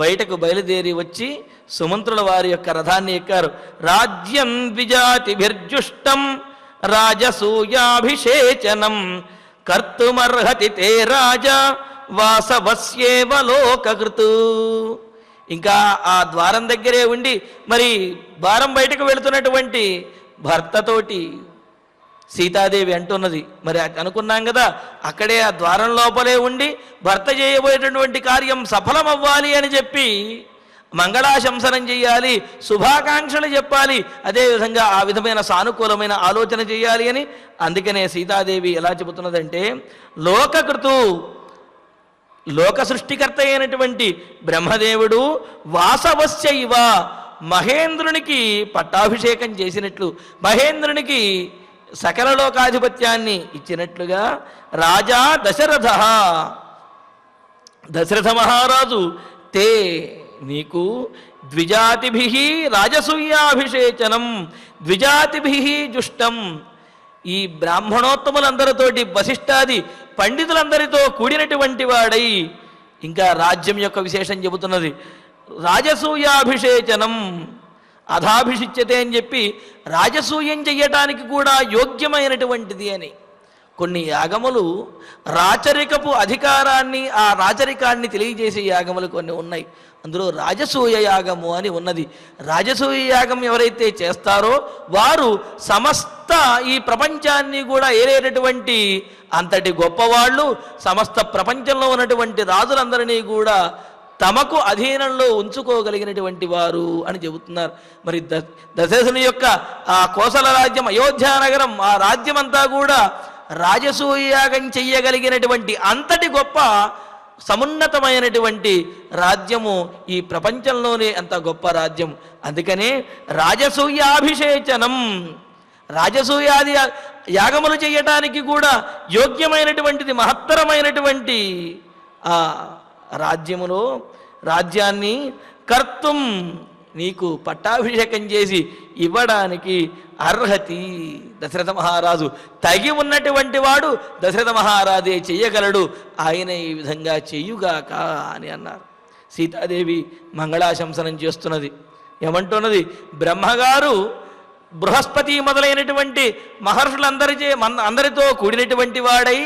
బయటకు బయలుదేరి వచ్చి సుమంత్రుల వారి యొక్క రథాన్ని ఎక్కారు. రాజ్యం ద్విజాతిభిర్జుష్టం రాజసూయాభిషేచనం కర్తుమర్హతి తే రాజా వాసవస్యేవ లోకకృతు. ఇంకా ఆ ద్వారం దగ్గరే ఉండి మరి ద్వారం బయటకు వెళుతున్నటువంటి భర్తతోటి సీతాదేవి అంటున్నది, మరి అనుకున్నాం కదా అక్కడే ఆ ద్వారం లోపలే ఉండి భర్త చేయబోయేటటువంటి కార్యం సఫలం అవ్వాలి అని చెప్పి మంగళాశంసనం చేయాలి, శుభాకాంక్షలు చెప్పాలి, అదేవిధంగా ఆ విధమైన సానుకూలమైన ఆలోచన చేయాలి అని. అందుకనే సీతాదేవి ఎలా చెబుతున్నదంటే, లోకకృతు లోక సృష్టికర్త అయినటువంటి బ్రహ్మదేవుడు వాసవస్య ఇవ మహేంద్రునికి పట్టాభిషేకం చేసినట్లు, మహేంద్రునికి సకల లోకాధిపత్యాన్ని ఇచ్చినట్లుగా రాజా దశరథ, దశరథ మహారాజు తే నీకు ద్విజాతిభి రాజసూయాభిషేచనం ద్విజాతిభి జుష్టం, ఈ బ్రాహ్మణోత్తములందరితోటి వశిష్ఠాది పండితులందరితో కూడినటువంటి వాడై, ఇంకా రాజ్యం యొక్క విశేషం చెబుతున్నది, రాజసూయాభిషేచనం అధాభిషిచ్యతే అని చెప్పి రాజసూయం చెయ్యటానికి కూడా యోగ్యమైనటువంటిది అని. కొన్ని యాగములు రాచరికపు అధికారాన్ని, ఆ రాచరికాన్ని తెలియజేసే యాగములు కొన్ని ఉన్నాయి. అందులో రాజసూయ యాగము అని ఉన్నది. రాజసూయ యాగం ఎవరైతే చేస్తారో వారు సమస్త ఈ ప్రపంచాన్ని కూడా ఏలేటటువంటి అంతటి గొప్పవాళ్ళు, సమస్త ప్రపంచంలో ఉన్నటువంటి రాజులందరినీ కూడా తమకు అధీనంలో ఉంచుకోగలిగినటువంటి వారు అని చెబుతున్నారు. మరి దశరథుని యొక్క ఆ కోసల రాజ్యం, అయోధ్యానగరం, ఆ రాజ్యమంతా కూడా రాజసూయాగం చెయ్యగలిగినటువంటి అంతటి గొప్ప సమున్నతమైనటువంటి రాజ్యము ఈ ప్రపంచంలోనే అంత గొప్ప రాజ్యం. అందుకనే రాజసూయాభిషేచనం, రాజసూయాది యాగములు చేయటానికి కూడా యోగ్యమైనటువంటిది, మహత్తరమైనటువంటి ఆ రాజ్యములో రాజ్యాన్ని కర్తుం నీకు పట్టాభిషేకం చేసి ఇవ్వడానికి అర్హతి దశరథ మహారాజు, తగి ఉన్నటువంటి వాడు దశరథ మహారాజే చెయ్యగలడు, ఆయన ఈ విధంగా చెయ్యుగాక అని అన్నారు. సీతాదేవి మంగళాశంసనం చేస్తున్నది. ఏమంటున్నది? బ్రహ్మగారు బృహస్పతి మొదలైనటువంటి అందరితో కూడినటువంటి వాడై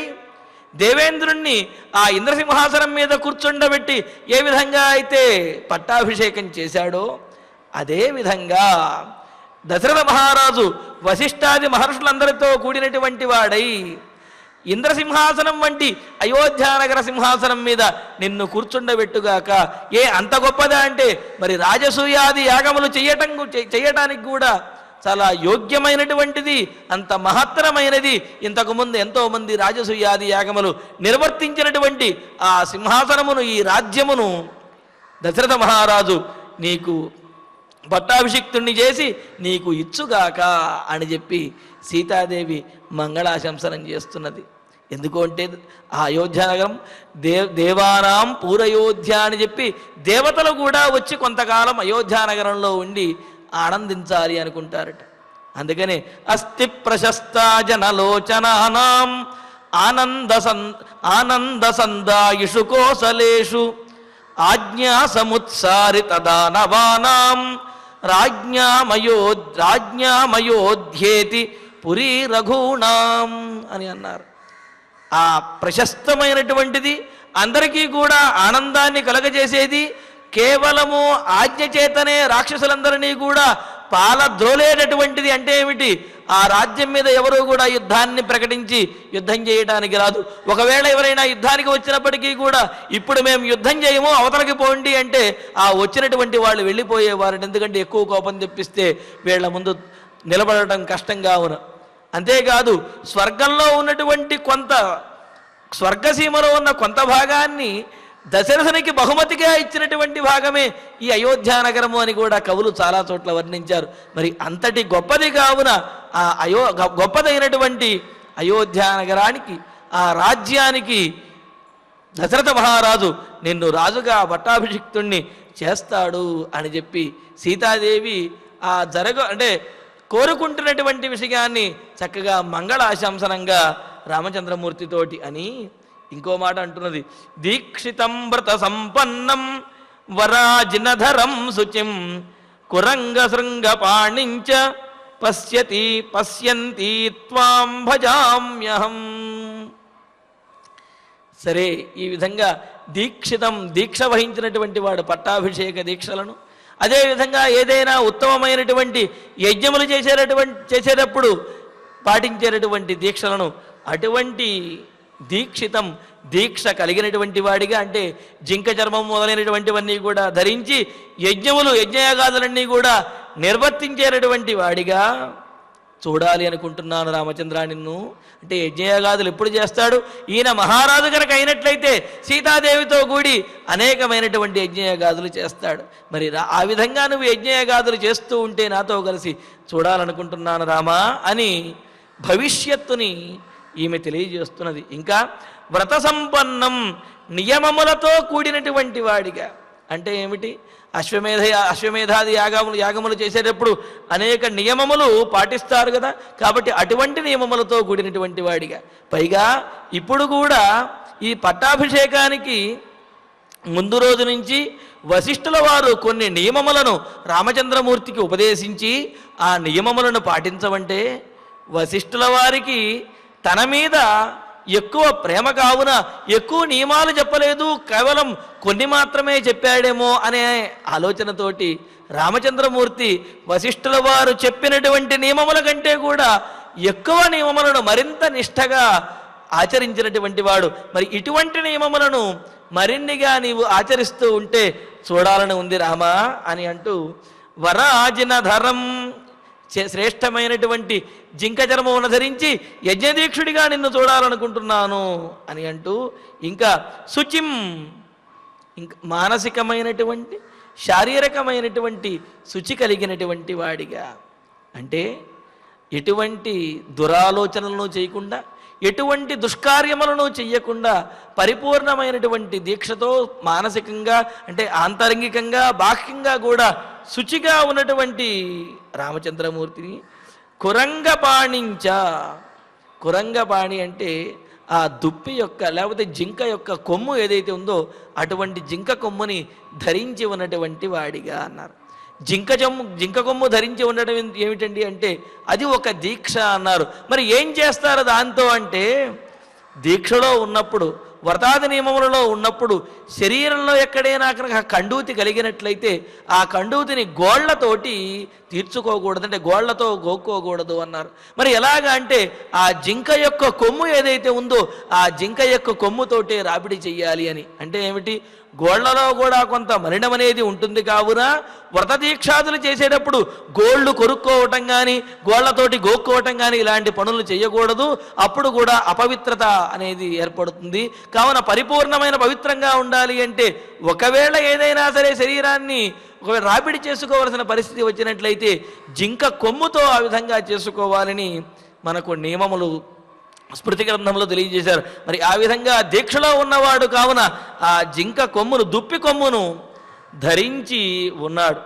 దేవేంద్రుణ్ణి ఆ ఇంద్రసింహాసనం మీద కూర్చుండబెట్టి ఏ విధంగా అయితే పట్టాభిషేకం చేశాడో అదే విధంగా దశరథ మహారాజు వశిష్ఠాది మహర్షులందరితో కూడినటువంటి వాడై ఇంద్రసింహాసనం వంటి అయోధ్యానగర సింహాసనం మీద నిన్ను కూర్చుండబెట్టుగాక. ఏ అంత గొప్పదా అంటే మరి రాజసూయాది యాగములు చేయటానికి కూడా చాలా యోగ్యమైనటువంటిది, అంత మహత్తరమైనది. ఇంతకుముందు ఎంతోమంది రాజసూయాది యాగములు నిర్వర్తించినటువంటి ఆ సింహాసనమును, ఈ రాజ్యమును దశరథ మహారాజు నీకు పట్టాభిషిక్తుణ్ణి చేసి నీకు ఇచ్చుగాక అని చెప్పి సీతాదేవి మంగళాశంసనం చేస్తున్నది. ఎందుకు అంటే ఆ అయోధ్యానగరం దేవానాం పూరయోధ్య అని చెప్పి దేవతలు కూడా వచ్చి కొంతకాలం అయోధ్యానగరంలో ఉండి ఆనందించాలి అనుకుంటారట. అందుకని అస్థి ప్రశస్త జనలోచనానాం ఆనంద సందాయుషు కోసలేషు ఆజ్ఞా సముత్సారిత దానవానాం రాజ్ఞామయోధ్యేతి పురీ రఘూణాం అని అన్నారు. ఆ ప్రశస్తమైనటువంటిది, అందరికీ కూడా ఆనందాన్ని కలగజేసేది, కేవలము ఆజ్ఞ చేతనే రాక్షసులందరినీ కూడా పాలద్రోలేటటువంటిది. అంటే ఏమిటి? ఆ రాజ్యం మీద ఎవరూ కూడా యుద్ధాన్ని ప్రకటించి యుద్ధం చేయడానికి రాదు. ఒకవేళ ఎవరైనా యుద్ధానికి వచ్చినప్పటికీ కూడా ఇప్పుడు మేము యుద్ధం చేయము, అవతలకి పోండి అంటే ఆ వచ్చినటువంటి వాళ్ళు వెళ్ళిపోయేవారు. ఎందుకంటే ఎక్కువ కోపం తెప్పిస్తే వీళ్ళ ముందు నిలబడటం కష్టంగా ఉన్న. అంతేకాదు స్వర్గంలో ఉన్నటువంటి స్వర్గసీమలో ఉన్న కొంత భాగాన్ని దశరథునికి బహుమతిగా ఇచ్చినటువంటి భాగమే ఈ అయోధ్యానగరము అని కూడా కవులు చాలా చోట్ల వర్ణించారు. మరి అంతటి గొప్పది కావున ఆ గొప్పదైనటువంటి అయోధ్యానగరానికి, ఆ రాజ్యానికి దశరథ మహారాజు నిన్ను రాజుగా పట్టాభిషిక్తుణ్ణి చేస్తాడు అని చెప్పి సీతాదేవి ఆ కోరుకుంటున్నటువంటి విషయాన్ని చక్కగా మంగళాశంసనంగా రామచంద్రమూర్తితోటి అని ఇంకో మాట అంటున్నది. దీక్షితం వ్రత సంపన్నం వరాజినధరం శుచిం కురంగ శృంగ పాణించ పశ్యంతి త్వాం భజామ్యహం. సరే, ఈ విధంగా దీక్ష వహించినటువంటి వాడు పట్టాభిషేక దీక్షలను, అదేవిధంగా ఏదైనా ఉత్తమమైనటువంటి యజ్ఞములు చేసేటప్పుడు పాటించేటటువంటి దీక్షలను, అటువంటి దీక్ష కలిగినటువంటి వాడిగా, అంటే జింక చర్మం మొదలైనటువంటివన్నీ కూడా ధరించి యజ్ఞయాగాదులన్నీ కూడా నిర్వర్తించేటటువంటి వాడిగా, చూడాలి అనుకుంటున్నాను రామచంద్ర నిన్ను. అంటే యజ్ఞయాగాదులు ఎప్పుడు చేస్తాడు? ఈయన మహారాజు కనుక అయినట్లయితే సీతాదేవితో కూడి అనేకమైనటువంటి యజ్ఞయాగాదులు చేస్తాడు. మరి ఆ విధంగా నువ్వు యజ్ఞయాగాదులు చేస్తూ ఉంటే నాతో కలిసి చూడాలనుకుంటున్నాను రామా అని భవిష్యత్తుని ఈమె తెలియజేస్తున్నది. ఇంకా వ్రత సంపన్నం, నియమములతో కూడినటువంటి వాడిగా. అంటే ఏమిటి? అశ్వమేధాది యాగములు చేసేటప్పుడు అనేక నియమములు పాటిస్తారు కదా, కాబట్టి అటువంటి నియమములతో కూడినటువంటి వాడిగా. పైగా ఇప్పుడు కూడా ఈ పట్టాభిషేకానికి ముందు రోజు నుంచి వశిష్ఠుల వారు కొన్ని నియమములను రామచంద్రమూర్తికి ఉపదేశించి ఆ నియమములను పాటించమంటే వశిష్ఠుల వారికి తన మీద ఎక్కువ ప్రేమ కావున ఎక్కువ నియమాలు చెప్పలేదు, కేవలం కొన్ని మాత్రమే చెప్పాడేమో అనే ఆలోచనతోటి రామచంద్రమూర్తి వశిష్ఠుల వారు చెప్పినటువంటి నియమముల కంటే కూడా ఎక్కువ నియమములను మరింత నిష్ఠగా ఆచరించినటువంటి వాడు. మరి ఇటువంటి నియమములను మరిన్నిగా నీవు ఆచరిస్తూ ఉంటే చూడాలని ఉంది రామా అని అంటూ వరాజినధరం, శ్రేష్టమైనటువంటి జింక చర్మమును ధరించి యజ్ఞదీక్షుడిగా నిన్ను చూడాలనుకుంటున్నాను అని అంటూ ఇంకా శుచిం, ఇంకా మానసికమైనటువంటి శారీరకమైనటువంటి శుచి కలిగినటువంటి వాడిగా. అంటే ఎటువంటి దురాలోచనలను చేయకుండా, ఎటువంటి దుష్కార్యములను చెయ్యకుండా పరిపూర్ణమైనటువంటి దీక్షతో మానసికంగా అంటే ఆంతరంగికంగా బాహ్యంగా కూడా శుచిగా ఉన్నటువంటి రామచంద్రమూర్తిని కురంగపాణించ. కురంగపాణి అంటే ఆ దుప్పి యొక్క లేకపోతే జింక యొక్క కొమ్ము ఏదైతే ఉందో అటువంటి జింక కొమ్ముని ధరించి ఉన్నటువంటి వాడిగా అన్నారు. జింక కొమ్ము ధరించి ఉండడం ఏమిటండి అంటే అది ఒక దీక్ష అన్నారు. మరి ఏం చేస్తారు దాంతో అంటే దీక్షలో ఉన్నప్పుడు, వ్రతాది నియమములలో ఉన్నప్పుడు శరీరంలో ఎక్కడైనా కనుక కండూతి కలిగినట్లయితే ఆ కండూతిని గోళ్లతోటి తీర్చుకోకూడదు, అంటే గోళ్లతో గోక్కోకూడదు అన్నారు. మరి ఎలాగా అంటే ఆ జింక యొక్క కొమ్ము ఏదైతే ఉందో ఆ జింక యొక్క కొమ్ముతోటే రాపిడి చెయ్యాలి అని. అంటే ఏమిటి? గోళ్లలో కూడా కొంత మలినం అనేది ఉంటుంది కావున వ్రత దీక్షాదులు చేసేటప్పుడు గోళ్ళు కొరుక్కోవటం కానీ గోళ్లతోటి గోక్కోవటం కానీ ఇలాంటి పనులు చేయకూడదు. అప్పుడు కూడా అపవిత్రత అనేది ఏర్పడుతుంది. కావున పరిపూర్ణమైన పవిత్రంగా ఉండాలి అంటే ఒకవేళ ఏదైనా సరే శరీరాన్ని ఒకవేళ రాపిడి చేసుకోవాల్సిన పరిస్థితి వచ్చినట్లయితే జింక కొమ్ముతో ఆ విధంగా చేసుకోవాలని మనకు నియమములు స్మృతి గ్రంథంలో తెలియజేశారు. మరి ఆ విధంగా దీక్షలో ఉన్నవాడు కావున ఆ జింక కొమ్మును, దుప్పి కొమ్మును ధరించి ఉన్నాడు.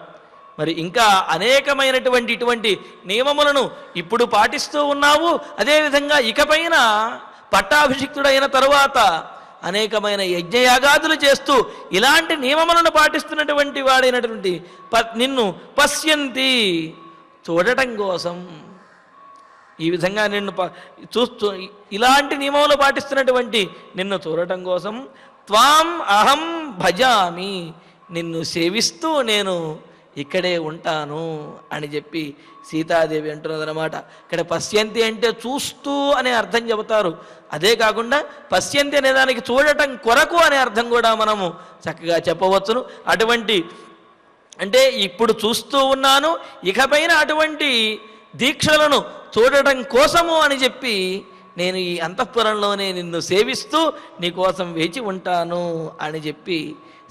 మరి ఇంకా అనేకమైనటువంటి ఇటువంటి నియమములను ఇప్పుడు పాటిస్తూ ఉన్నావు. అదేవిధంగా ఇకపైన పట్టాభిషిక్తుడైన తరువాత అనేకమైన యజ్ఞయాగాదులు చేస్తూ ఇలాంటి నియమములను పాటిస్తున్నటువంటి వాడైనటువంటి నిన్ను పశ్యంతి, చూడటం కోసం, ఈ విధంగా నిన్ను చూస్తూ ఇలాంటి నియమములు పాటిస్తున్నటువంటి నిన్ను చూడటం కోసం త్వాం అహం భజామి, నిన్ను సేవిస్తూ నేను ఇక్కడే ఉంటాను అని చెప్పి సీతాదేవి అంటున్నదన్నమాట. ఇక్కడ పశ్యంతి అంటే చూస్తూ అనే అర్థం చెబుతారు. అదే కాకుండా పశ్యంతి అనే దానికి చూడటం కొరకు అనే అర్థం కూడా మనము చక్కగా చెప్పవచ్చును. అటువంటి అంటే ఇప్పుడు చూస్తూ ఉన్నాను, ఇకపైన అటువంటి దీక్షలను చూడటం కోసము అని చెప్పి నేను ఈ అంతఃపురంలోనే నిన్ను సేవిస్తూ నీకోసం వేచి ఉంటాను అని చెప్పి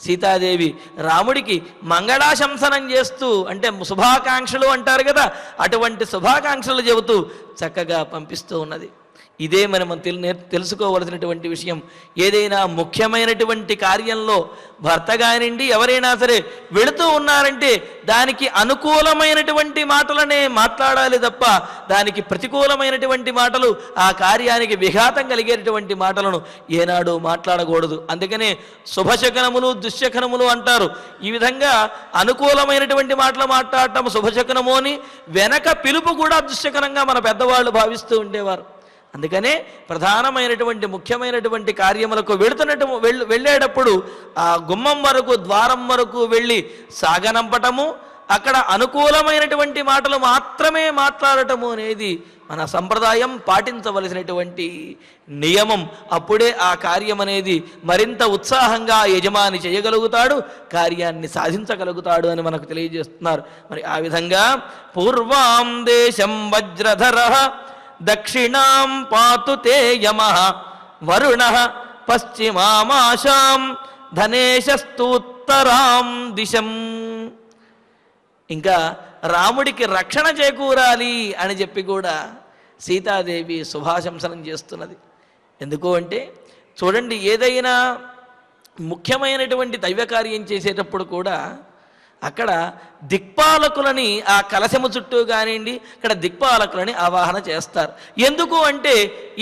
సీతాదేవి రాముడికి మంగళాశంసనం చేస్తూ, అంటే శుభాకాంక్షలు అంటారు కదా, అటువంటి శుభాకాంక్షలు చెబుతూ చక్కగా పంపిస్తూ ఉన్నది. ఇదే మనం తెలుసుకోవలసినటువంటి విషయం. ఏదైనా ముఖ్యమైనటువంటి కార్యంలో భర్త కానివ్వండి ఎవరైనా సరే వెళుతూ ఉన్నారంటే దానికి అనుకూలమైనటువంటి మాటలనే మాట్లాడాలి తప్ప దానికి ప్రతికూలమైనటువంటి మాటలు, ఆ కార్యానికి విఘాతం కలిగేటటువంటి మాటలను ఏనాడు మాట్లాడకూడదు. అందుకనే శుభశకనములు దుశ్శకనములు అంటారు. ఈ విధంగా అనుకూలమైనటువంటి మాటలు మాట్లాడటం శుభశకనము అని, వెనక పిలుపు కూడా దుశ్శకనంగా మన పెద్దవాళ్ళు భావిస్తూ ఉండేవారు. అందుకనే ప్రధానమైనటువంటి ముఖ్యమైనటువంటి కార్యములకు వెళ్ళేటప్పుడు ఆ గుమ్మం వరకు ద్వారం వరకు వెళ్ళి సాగనంపటము, అక్కడ అనుకూలమైనటువంటి మాటలు మాత్రమే మాట్లాడటము అనేది మన సంప్రదాయం, పాటించవలసినటువంటి నియమం. అప్పుడే ఆ కార్యం అనేది మరింత ఉత్సాహంగా యజమాని చేయగలుగుతాడు, కార్యాన్ని సాధించగలుగుతాడు అని మనకు తెలియజేస్తున్నారు. మరి ఆ విధంగా పూర్వాం దేశం వజ్రధర దక్షిణాం పాతు తే యమః వరుణ పశ్చిమామాశాం ధనేశస్తూత్తరాం దిశం. ఇంకా రాముడికి రక్షణ చేకూరాలి అని చెప్పి కూడా సీతాదేవి శుభాశంసనం చేస్తున్నది. ఎందుకు అంటే చూడండి, ఏదైనా ముఖ్యమైనటువంటి దైవకార్యం చేసేటప్పుడు కూడా అక్కడ దిక్పాలకులని ఆ కలశము చుట్టూ కానివ్వండి, ఇక్కడ దిక్పాలకులని ఆవాహన చేస్తారు. ఎందుకు అంటే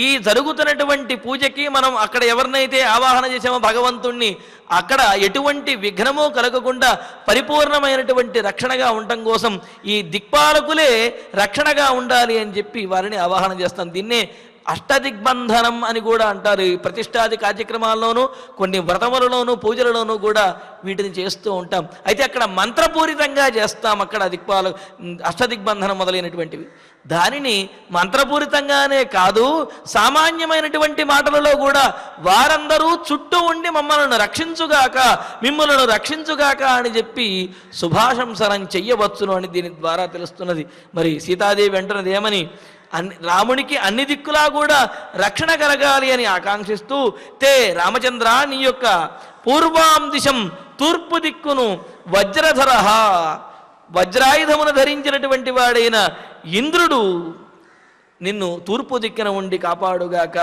ఈ జరుగుతున్నటువంటి పూజకి మనం అక్కడ ఎవరినైతే ఆవాహన చేసామో భగవంతుణ్ణి, అక్కడ ఎటువంటి విఘ్నము కలగకుండా పరిపూర్ణమైనటువంటి రక్షణగా ఉండటం కోసం ఈ దిక్పాలకులే రక్షణగా ఉండాలి అని చెప్పి వారిని ఆవాహన చేస్తాం. దీన్నే అష్టదిగ్బంధనం అని కూడా అంటారు. ఈ ప్రతిష్టాది కార్యక్రమాల్లోనూ కొన్ని వ్రతములలోనూ పూజలలోనూ కూడా వీటిని చేస్తూ ఉంటాం. అయితే అక్కడ మంత్రపూరితంగా చేస్తాం. అక్కడ అష్టదిగ్బంధనం మొదలైనటువంటివి దానిని మంత్రపూరితంగానే కాదు, సామాన్యమైనటువంటి మాటలలో కూడా వారందరూ చుట్టూ ఉండి మమ్మల్ని రక్షించుగాక, మిమ్మల్ని రక్షించుగాక అని చెప్పి శుభాశంసనం చెయ్యవచ్చును అని దీని ద్వారా తెలుస్తున్నది. మరి సీతాదేవి అంటున్నది ఏమని, రామునికి అన్ని దిక్కులా కూడా రక్షణ కలగాలి అని ఆకాంక్షిస్తూ, తే రామచంద్ర నీ యొక్క పూర్వాం దిశం తూర్పు దిక్కును వజ్రధర వజ్రాయుధమును ధరించినటువంటి వాడైన ఇంద్రుడు నిన్ను తూర్పు దిక్కున ఉండి కాపాడుగాక,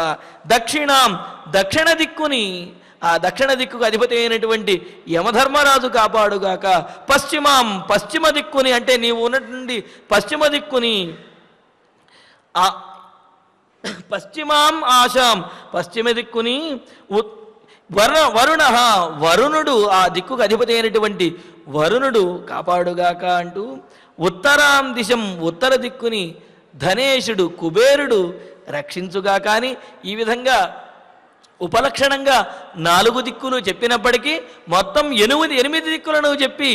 దక్షిణాం దక్షిణ దిక్కుని ఆ దక్షిణ దిక్కుకు అధిపతి అయినటువంటి యమధర్మరాజు కాపాడుగాక, పశ్చిమాం పశ్చిమ దిక్కుని అంటే నీవు ఉన్నటువంటి పశ్చిమ దిక్కుని పశ్చిమాం ఆశాం పశ్చిమ దిక్కుని వరుణ వరుణుడు ఆ దిక్కుకు అధిపతి అయినటువంటి వరుణుడు కాపాడుగాక అంటూ, ఉత్తరాం దిశం ఉత్తర దిక్కుని ధనేశుడు కుబేరుడు రక్షించుగా. కానీ ఈ విధంగా ఉపలక్షణంగా 4 దిక్కులు చెప్పినప్పటికీ మొత్తం 8 దిక్కులను చెప్పి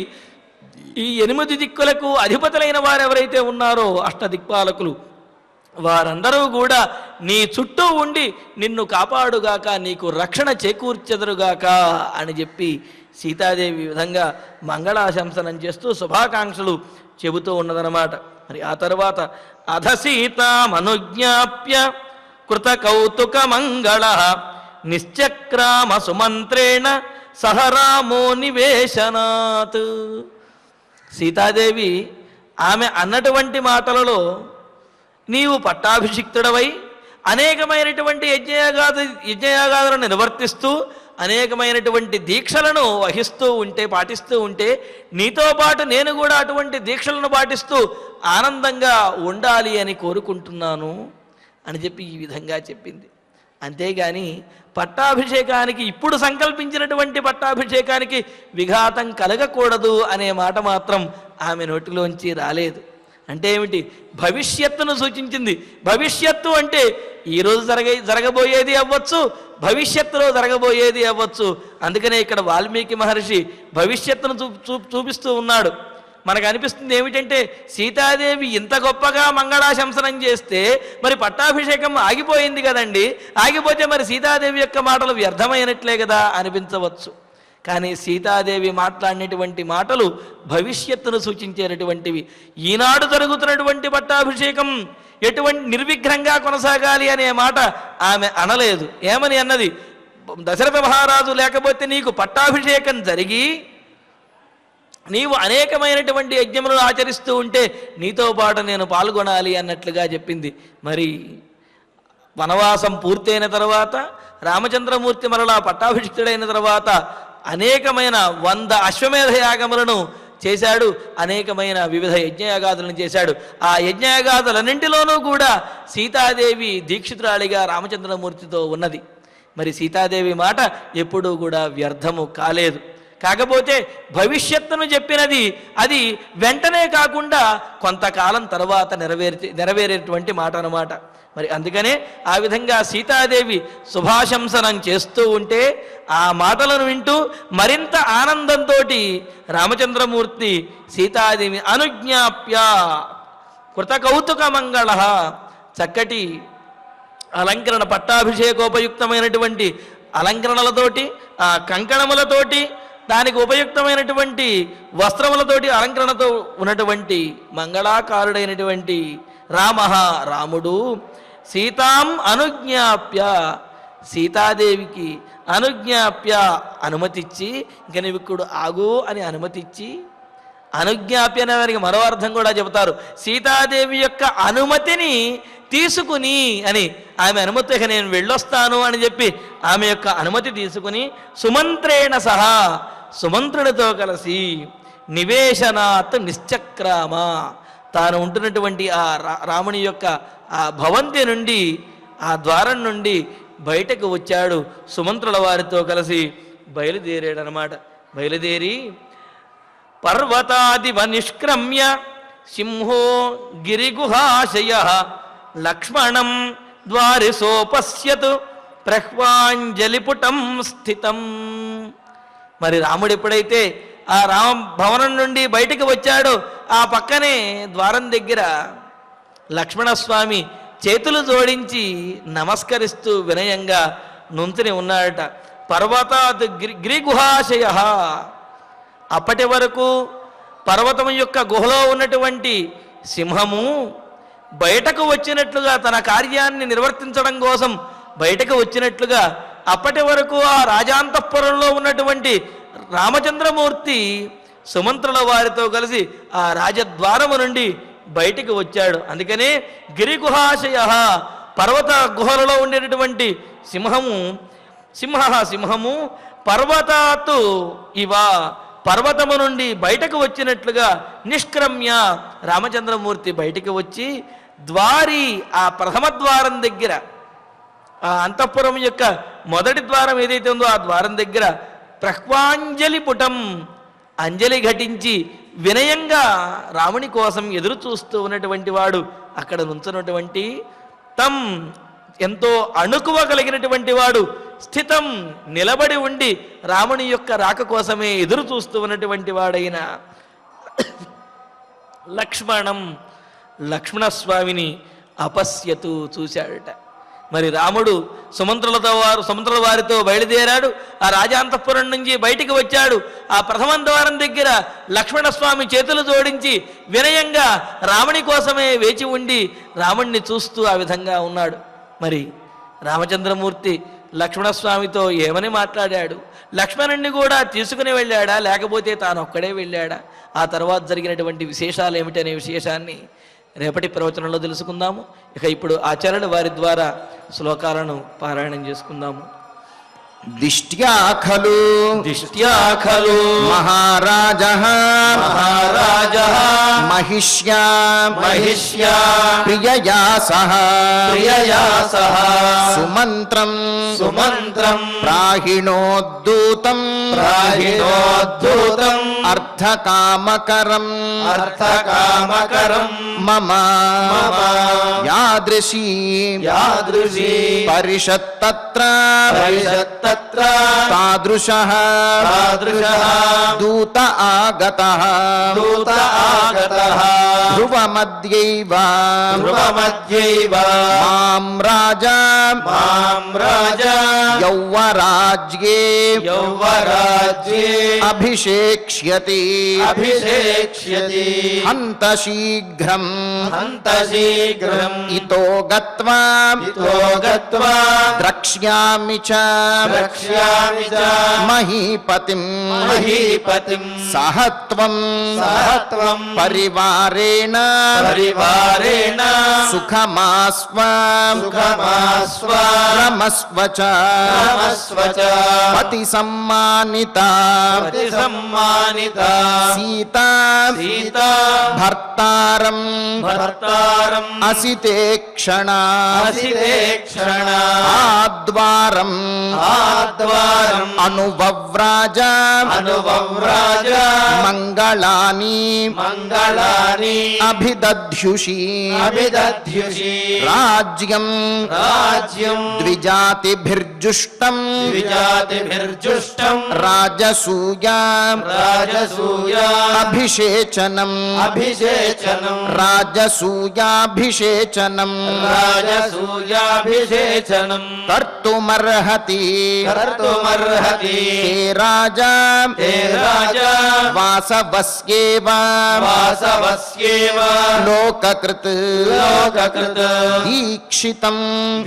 ఈ 8 దిక్కులకు అధిపతులైన వారు ఎవరైతే ఉన్నారో అష్టదిక్పాలకులు వారందరూ కూడా నీ చుట్టూ ఉండి నిన్ను కాపాడుగాక, నీకు రక్షణ చేకూర్చెదరుగాక అని చెప్పి సీతాదేవి విధంగా మంగళాశంసనం చేస్తూ శుభాకాంక్షలు చెబుతూ ఉన్నదన్నమాట. మరి ఆ తర్వాత అధ సీతామనుజ్ఞాప్య కృత కౌతుక మంగళ నిశ్చక్రామ సుమంత్రేణ సహరామో నివేశనాత్. సీతాదేవి ఆమె అన్నటువంటి మాటలలో నీవు పట్టాభిషిక్తుడవై అనేకమైనటువంటి యజ్ఞయాగాదులను నిర్వర్తిస్తూ అనేకమైనటువంటి దీక్షలను వహిస్తూ ఉంటే, పాటిస్తూ ఉంటే, నీతో పాటు నేను కూడా అటువంటి దీక్షలను పాటిస్తూ ఆనందంగా ఉండాలి అని కోరుకుంటున్నాను అని చెప్పి ఈ విధంగా చెప్పింది. అంతేగాని పట్టాభిషేకానికి ఇప్పుడు సంకల్పించినటువంటి పట్టాభిషేకానికి విఘాతం కలగకూడదు అనే మాట మాత్రం ఆమె నోటిలోంచి రాలేదు. అంటే ఏమిటి? భవిష్యత్తును సూచించింది. భవిష్యత్తు అంటే ఈరోజు జరగబోయేది అవ్వచ్చు, భవిష్యత్తులో జరగబోయేది అవ్వచ్చు. అందుకనే ఇక్కడ వాల్మీకి మహర్షి భవిష్యత్తును చూపిస్తూ ఉన్నాడు. మనకు అనిపిస్తుంది ఏమిటంటే సీతాదేవి ఇంత గొప్పగా మంగళాశంసనం చేస్తే మరి పట్టాభిషేకం ఆగిపోయింది కదండి, ఆగిపోతే మరి సీతాదేవి యొక్క మాటలు వ్యర్థమైనట్లే కదా అనిపించవచ్చు. కానీ సీతాదేవి మాట్లాడినటువంటి మాటలు భవిష్యత్తును సూచించేటటువంటివి. ఈనాడు జరుగుతున్నటువంటి పట్టాభిషేకం ఎటువంటి నిర్విఘ్నంగా కొనసాగాలి అనే మాట ఆమె అనలేదు. ఏమని అన్నది? దశరథ మహారాజు లేకపోతే నీకు పట్టాభిషేకం జరిగి నీవు అనేకమైనటువంటి యజ్ఞములను ఆచరిస్తూ ఉంటే నీతో పాటు నేను పాల్గొనాలి అన్నట్లుగా చెప్పింది. మరి వనవాసం పూర్తయిన తర్వాత రామచంద్రమూర్తి మరలా పట్టాభిషిక్తుడైన తర్వాత అనేకమైన 100 అశ్వమేధ యాగములను చేశాడు, అనేకమైన వివిధ యజ్ఞయాగాదులను చేశాడు. ఆ యజ్ఞయాగాదులన్నింటిలోనూ కూడా సీతాదేవి దీక్షితురాలిగా రామచంద్రమూర్తితో ఉన్నది. మరి సీతాదేవి మాట ఎప్పుడూ కూడా వ్యర్థము కాలేదు. కాకపోతే భవిష్యత్తును చెప్పినది అది వెంటనే కాకుండా కొంతకాలం తర్వాత నెరవేరేటువంటి మాట అన్నమాట. మరి అందుకనే ఆ విధంగా సీతాదేవి శుభాశంసనం చేస్తూ ఉంటే ఆ మాటలను వింటూ మరింత ఆనందంతో రామచంద్రమూర్తి సీతాదేవి అనుజ్ఞాప్య కృతకౌతుక మంగళ, చక్కటి అలంకరణ పట్టాభిషేకోపయుక్తమైనటువంటి అలంకరణలతోటి, ఆ కంకణములతోటి, దానికి ఉపయుక్తమైనటువంటి వస్త్రములతోటి అలంకరణతో ఉన్నటువంటి మంగళాకారుడైనటువంటి రాముడు సీతాం అనుజ్ఞాప్య, సీతాదేవికి అనుజ్ఞాప్య అనుమతిచ్చి, ఇంక నీవు ఇక్కడ ఆగు అని అనుమతిచ్చి, అనుజ్ఞాప్య అనే దానికి మరో అర్థం కూడా చెబుతారు, సీతాదేవి యొక్క అనుమతిని తీసుకుని అని. ఆమె అనుమతి నేను వెళ్ళొస్తాను అని చెప్పి ఆమె యొక్క అనుమతి తీసుకుని సుమంత్రేణ సహా, సుమంత్రుడితో కలిసి నివేశనాత్ నిశ్చక్రామ, తాను ఉంటున్నటువంటి ఆ రాముని యొక్క ఆ భవంతి నుండి, ఆ ద్వారం నుండి బయటకు వచ్చాడు. సుమంత్రుల వారితో కలిసి బయలుదేరాడనమాట. బయలుదేరి పర్వతాదివ నిష్క్రమ్య సింహో గిరిగుహాశయ లక్ష్మణం ద్వారిసోపశ్యతు ప్రహ్వాంజలిపుటం స్థితం. మరి రాముడు ఎప్పుడైతే ఆ రామ భవనం నుండి బయటికి వచ్చాడో ఆ పక్కనే ద్వారం దగ్గర లక్ష్మణస్వామి చేతులు జోడించి నమస్కరిస్తూ వినయంగా నుంచుని ఉన్నాడట. పర్వతాత్ గిరిగుహాశయ, అప్పటి వరకు పర్వతం యొక్క గుహలో ఉన్నటువంటి సింహము బయటకు వచ్చినట్లుగా, తన కార్యాన్ని నిర్వర్తించడం కోసం బయటకు వచ్చినట్లుగా, అప్పటి వరకు ఆ రాజాంతఃపురంలో ఉన్నటువంటి రామచంద్రమూర్తి సుమంత్రుల వారితో కలిసి ఆ రాజద్వారము నుండి బయటికి వచ్చాడు. అందుకనే గిరిగుహాశయ, పర్వత గుహలలో ఉండేటటువంటి సింహము పర్వతాతు ఇవ, పర్వతము నుండి బయటకు వచ్చినట్లుగా నిష్క్రమ్య, రామచంద్రమూర్తి బయటికి వచ్చి ద్వారి, ఆ ప్రథమ ద్వారం దగ్గర, ఆ అంతఃపురం యొక్క మొదటి ద్వారం ఏదైతే ఉందో ఆ ద్వారం దగ్గర ప్రహ్వాంజలి పుటం, అంజలి ఘటించి వినయంగా రాముని కోసం ఎదురు చూస్తూ ఉన్నటువంటి వాడు అక్కడ నుంచున్నటువంటి తం, ఎంతో అణుకువ కలిగినటువంటి వాడు స్థితం, నిలబడి ఉండి రాముని యొక్క రాక కోసమే ఎదురు చూస్తూ ఉన్నటువంటి వాడైన లక్ష్మణస్వామిని అపశ్యతు, చూశాడట. మరి రాముడు సుమంత్రుల వారితో బయలుదేరాడు. ఆ రాజాంతఃపురం నుంచి బయటికి వచ్చాడు. ఆ ప్రథమ ద్వారం దగ్గర లక్ష్మణస్వామి చేతులు జోడించి వినయంగా రాముని కోసమే వేచి ఉండి రాముణ్ణి చూస్తూ ఆ విధంగా ఉన్నాడు. మరి రామచంద్రమూర్తి లక్ష్మణస్వామితో ఏమని మాట్లాడాడు? లక్ష్మణుణ్ణి కూడా తీసుకుని వెళ్ళాడా, లేకపోతే తాను ఒక్కడే వెళ్ళాడా? ఆ తర్వాత జరిగినటువంటి విశేషాలు ఏమిటనే విశేషాన్ని రేపటి ప్రవచనంలో తెలుసుకుందాము. ఇక ఇప్పుడు ఆచార్యుల వారి ద్వారా శ్లోకాలను పారాయణం చేసుకుందాము. దిష్ట్యా ఖలు మహారాజః మహిష్యా ప్రియయా సహ సుమంత్రం ప్రాహిణోద్దూతం అర్థకామకరం మమ యాదృశీ పరిషత్తత్ర తాదృశః దూత ఆగతః ధ్రువమద్యైవ మాం రాజా యౌవరాజ్యే అభిషేక్ష్యతి హంత శీఘ్రం ఇతో గత్వా ద్రక్ష్యామి చ మహీపతిం సహత్వం పరివారేణ సుఖమాస్వ రమస్వ చ పతి సమ్మానిత సీతా భర్తారం అసితే క్షణ అసిదేక్షణ ఆద్వారం ఆద్వారం అనువవ్రాజ అనువవ్రాజ మంగళాని మంగళాని అభిదధ్యుషి అభిదధ్యుషి రాజ్యం రాజ్యం ద్విజాతిభిర్జుష్టం ద్విజాతిభిర్జుష్టం రాజసూయా రాజసూయా అభిషేచనం అభిషేచనం రాజసూయాభిషేచనం రాజసూయాభిషేచనం కర్తుమర్హతి కర్తుమర్హతి హే రాజా హే రాజా వాసవస్యేవ వాసవస్యేవ లోకకృత్ లోకకృత్ దీక్షితం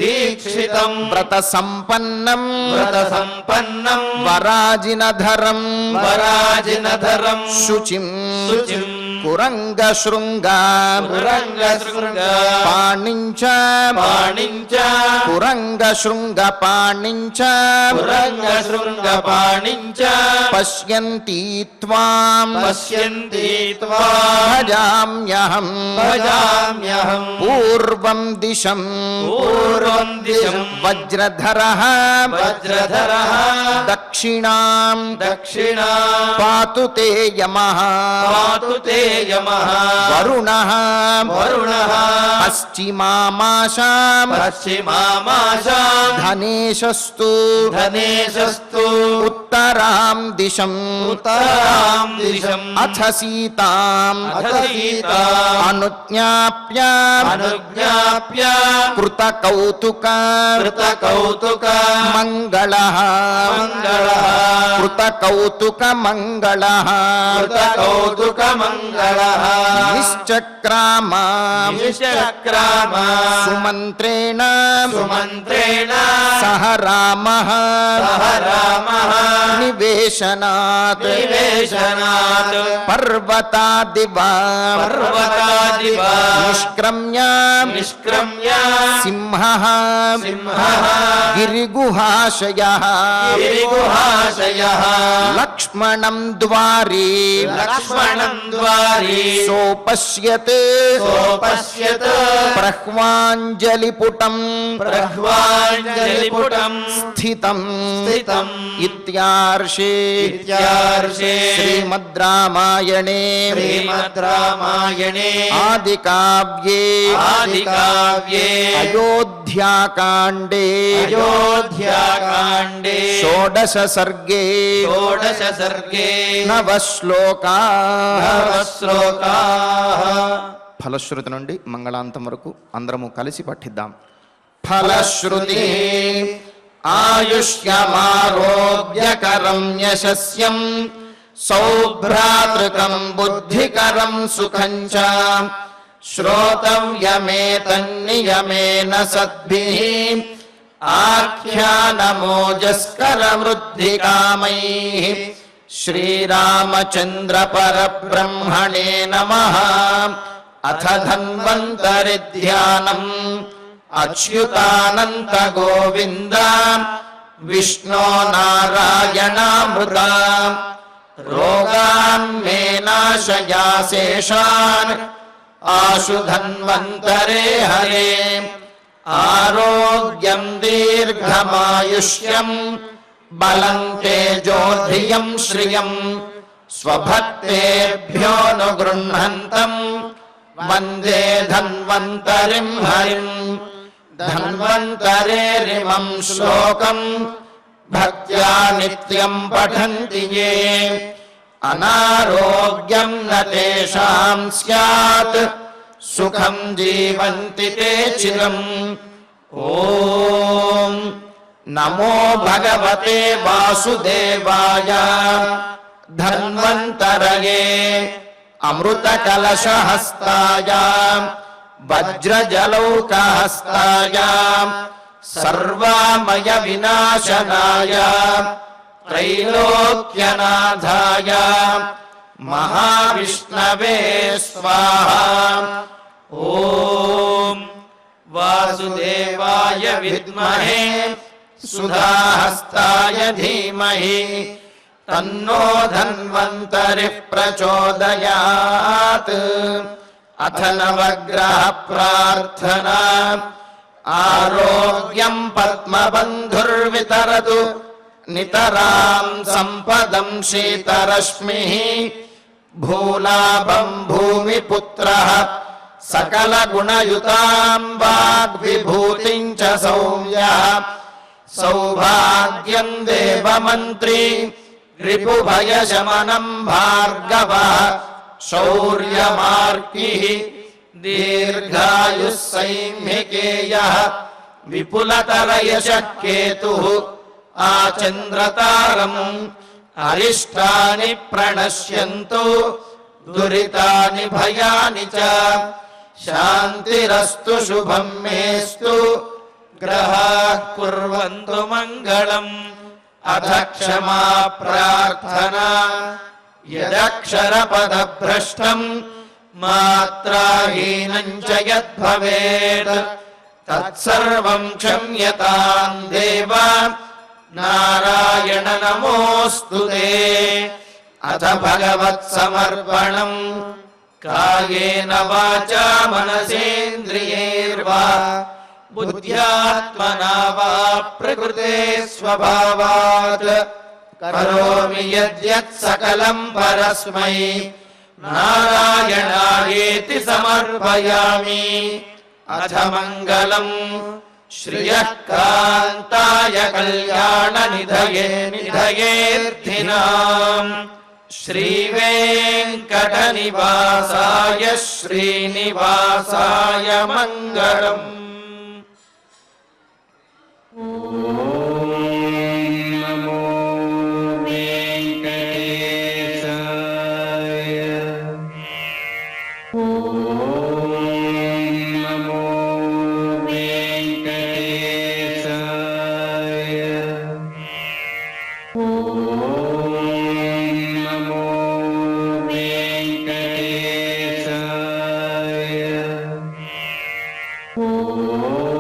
దీక్షితం వ్రత సంపన్నం వ్రత సంపన్నం వరాజినధరం వరాజినధరం శుచిం శుచిం కురంగశృంగ కురంగశృంగ పాణించ పాణించ కురంగశృంగ పాణించ కురంగశృంగ పాణించ పశ్యంతి త్వాం పశ్యంతి త్వా భజామ్యహం భజామ్యహం పూర్వం దిశం పూర్వం దిశం వజ్రధరః వజ్రధరః దక్షిణాం దక్షిణా పాతు తే యమః పాతు తే యమః వరుణః వరుణః పశ్చిమామాశాం పశ్చిమామాశాం ధనేశస్తు ధనేశస్తు ఉత్తరాం దిశం ఉత్తరాం దిశం అథ సీతాం అథ సీతాం అనుజ్ఞాప్య అనుజ్ఞాప్య కృతకౌతుక కృతకౌతుక మంగళః మంగళః కృతకౌతుక మంగళః కృతకౌతుక మంగళః నిశ్చక్రామ నిశ్చక్రామ సుమంత్రేణ సుమంత్రేణ సహ రామః సహ రామః నివేశనాత్ నివేశనాత్ పర్వతాదివా పర్వతాదివ నిష్క్రమ్య నిష్క్రమ్య సింహః సింహః గిరిగుహాశయః గిరిగుహాశయః లక్ష్మణం ద్వారే లక్ష్మణం ద్వారి సోపశ్యత్ సోపశ్యత్ ప్రహ్వాంజలిపుటం ప్రహ్వాంజలిపుటం స్థితం స్థితం ఇత్యార్షే ఇత్యార్షే శ్రీమద్ రామాయణే శ్రీమద్ రామాయణే ఆదికావ్యే ఆదికావ్యే అయోధ్యాకాండే అయోధ్యాకాండే షోడశ సర్గే షోడశ సర్గే నవశ్లోకా నవశ్లోకాః ఫలశ్రుతి నుండి మంగళాంతం వరకు అందరము కలిసి పఠిద్దాం. ఫలశ్రుతి ఆయుష్యమారోగ్యకరం యశస్యం సౌభ్రాతృకం బుద్ధికరం సుఖం చ శ్రోతవ్యమేతన్నియమేన సద్భిః ఆఖ్యానమోజస్కరవృద్ధికామైః శ్రీరామచంద్ర పరబ్రహ్మణే నమః. అథ ధన్వంతరి ధ్యానం అచ్యుతానంత గోవింద విష్ణో నారాయణామృత రోగాన్ మే నాశయా శేషాన్ ఆశు ధన్వంతరే హరే. ఆరోగ్యం దీర్ఘమాయుష్యం బలం తేజోధియం శ్రియం స్వభక్తేభ్యోనుగృహంతం వందే ధన్వంతరిం హరిం. ధన్వంతరేరిమం శ్లోకం భక్త్యా నిత్యం పఠంతి యే అనారోగ్యం న తేషాం స్యాత్ సుఖం జీవంతి తే చిరం. ఓం నమో భగవతే వాసుదేవాయ. ధన్వంతరయే అమృతకలశహస్తాయ వజ్రజలౌకహస్తాయ సర్వామయ వినాశనాయ త్రైలోక్యనాథాయ మహావిష్ణవే స్వాహా. ఓం వాసుదేవాయ విద్మహే సుధాహస్తాయ ధీమహి తన్నో ధన్వంతరి ప్రచోదయాత్. अथ नवग्रह प्रार्थना आरोग्यं पद्मबन्धुर्वितरतु नितरां सम्पदं शीतरश्मिः भूलाभं भूमिपुत्रः सकलगुणयुतां वाग्विभूतिं च सौम्यः सौभाग्यं देवमन्त्री रिपुभयशमनं भार्गवः शौर्यमार्किः दीर्घायुः सैम्यकेयः विपुलतरयशः केतुः आचन्द्रतारम् अरिष्टानि प्रणश्यन्तु दुरितानि भयानि च शान्तिरस्तु शुभं मेस्तु ग्रहाः कुर्वन्तु मङ्गलम् अथ क्षमा प्रार्थना यदक्षरपदभ्रष्टम् मात्राहीनं च यद्भवेत् तत्सर्वं क्षम्यतां देव नारायण नमोऽस्तु ते अथ भगवत्समर्पणम् कायेन वाचा मनसेन्द्रियैर्वा बुद्ध्यात्मना वा प्रकृते स्वभावात् करोमि यद्यत् सकलं परस्मै नारायणायेति समर्पयामि अथ मङ्गलम् श्रियः कान्ताय कल्याणनिधये निधयेऽर्थिनाम् श्रीवेङ्कटनिवासाय श्रीनिवासाय मङ्गलम् Oh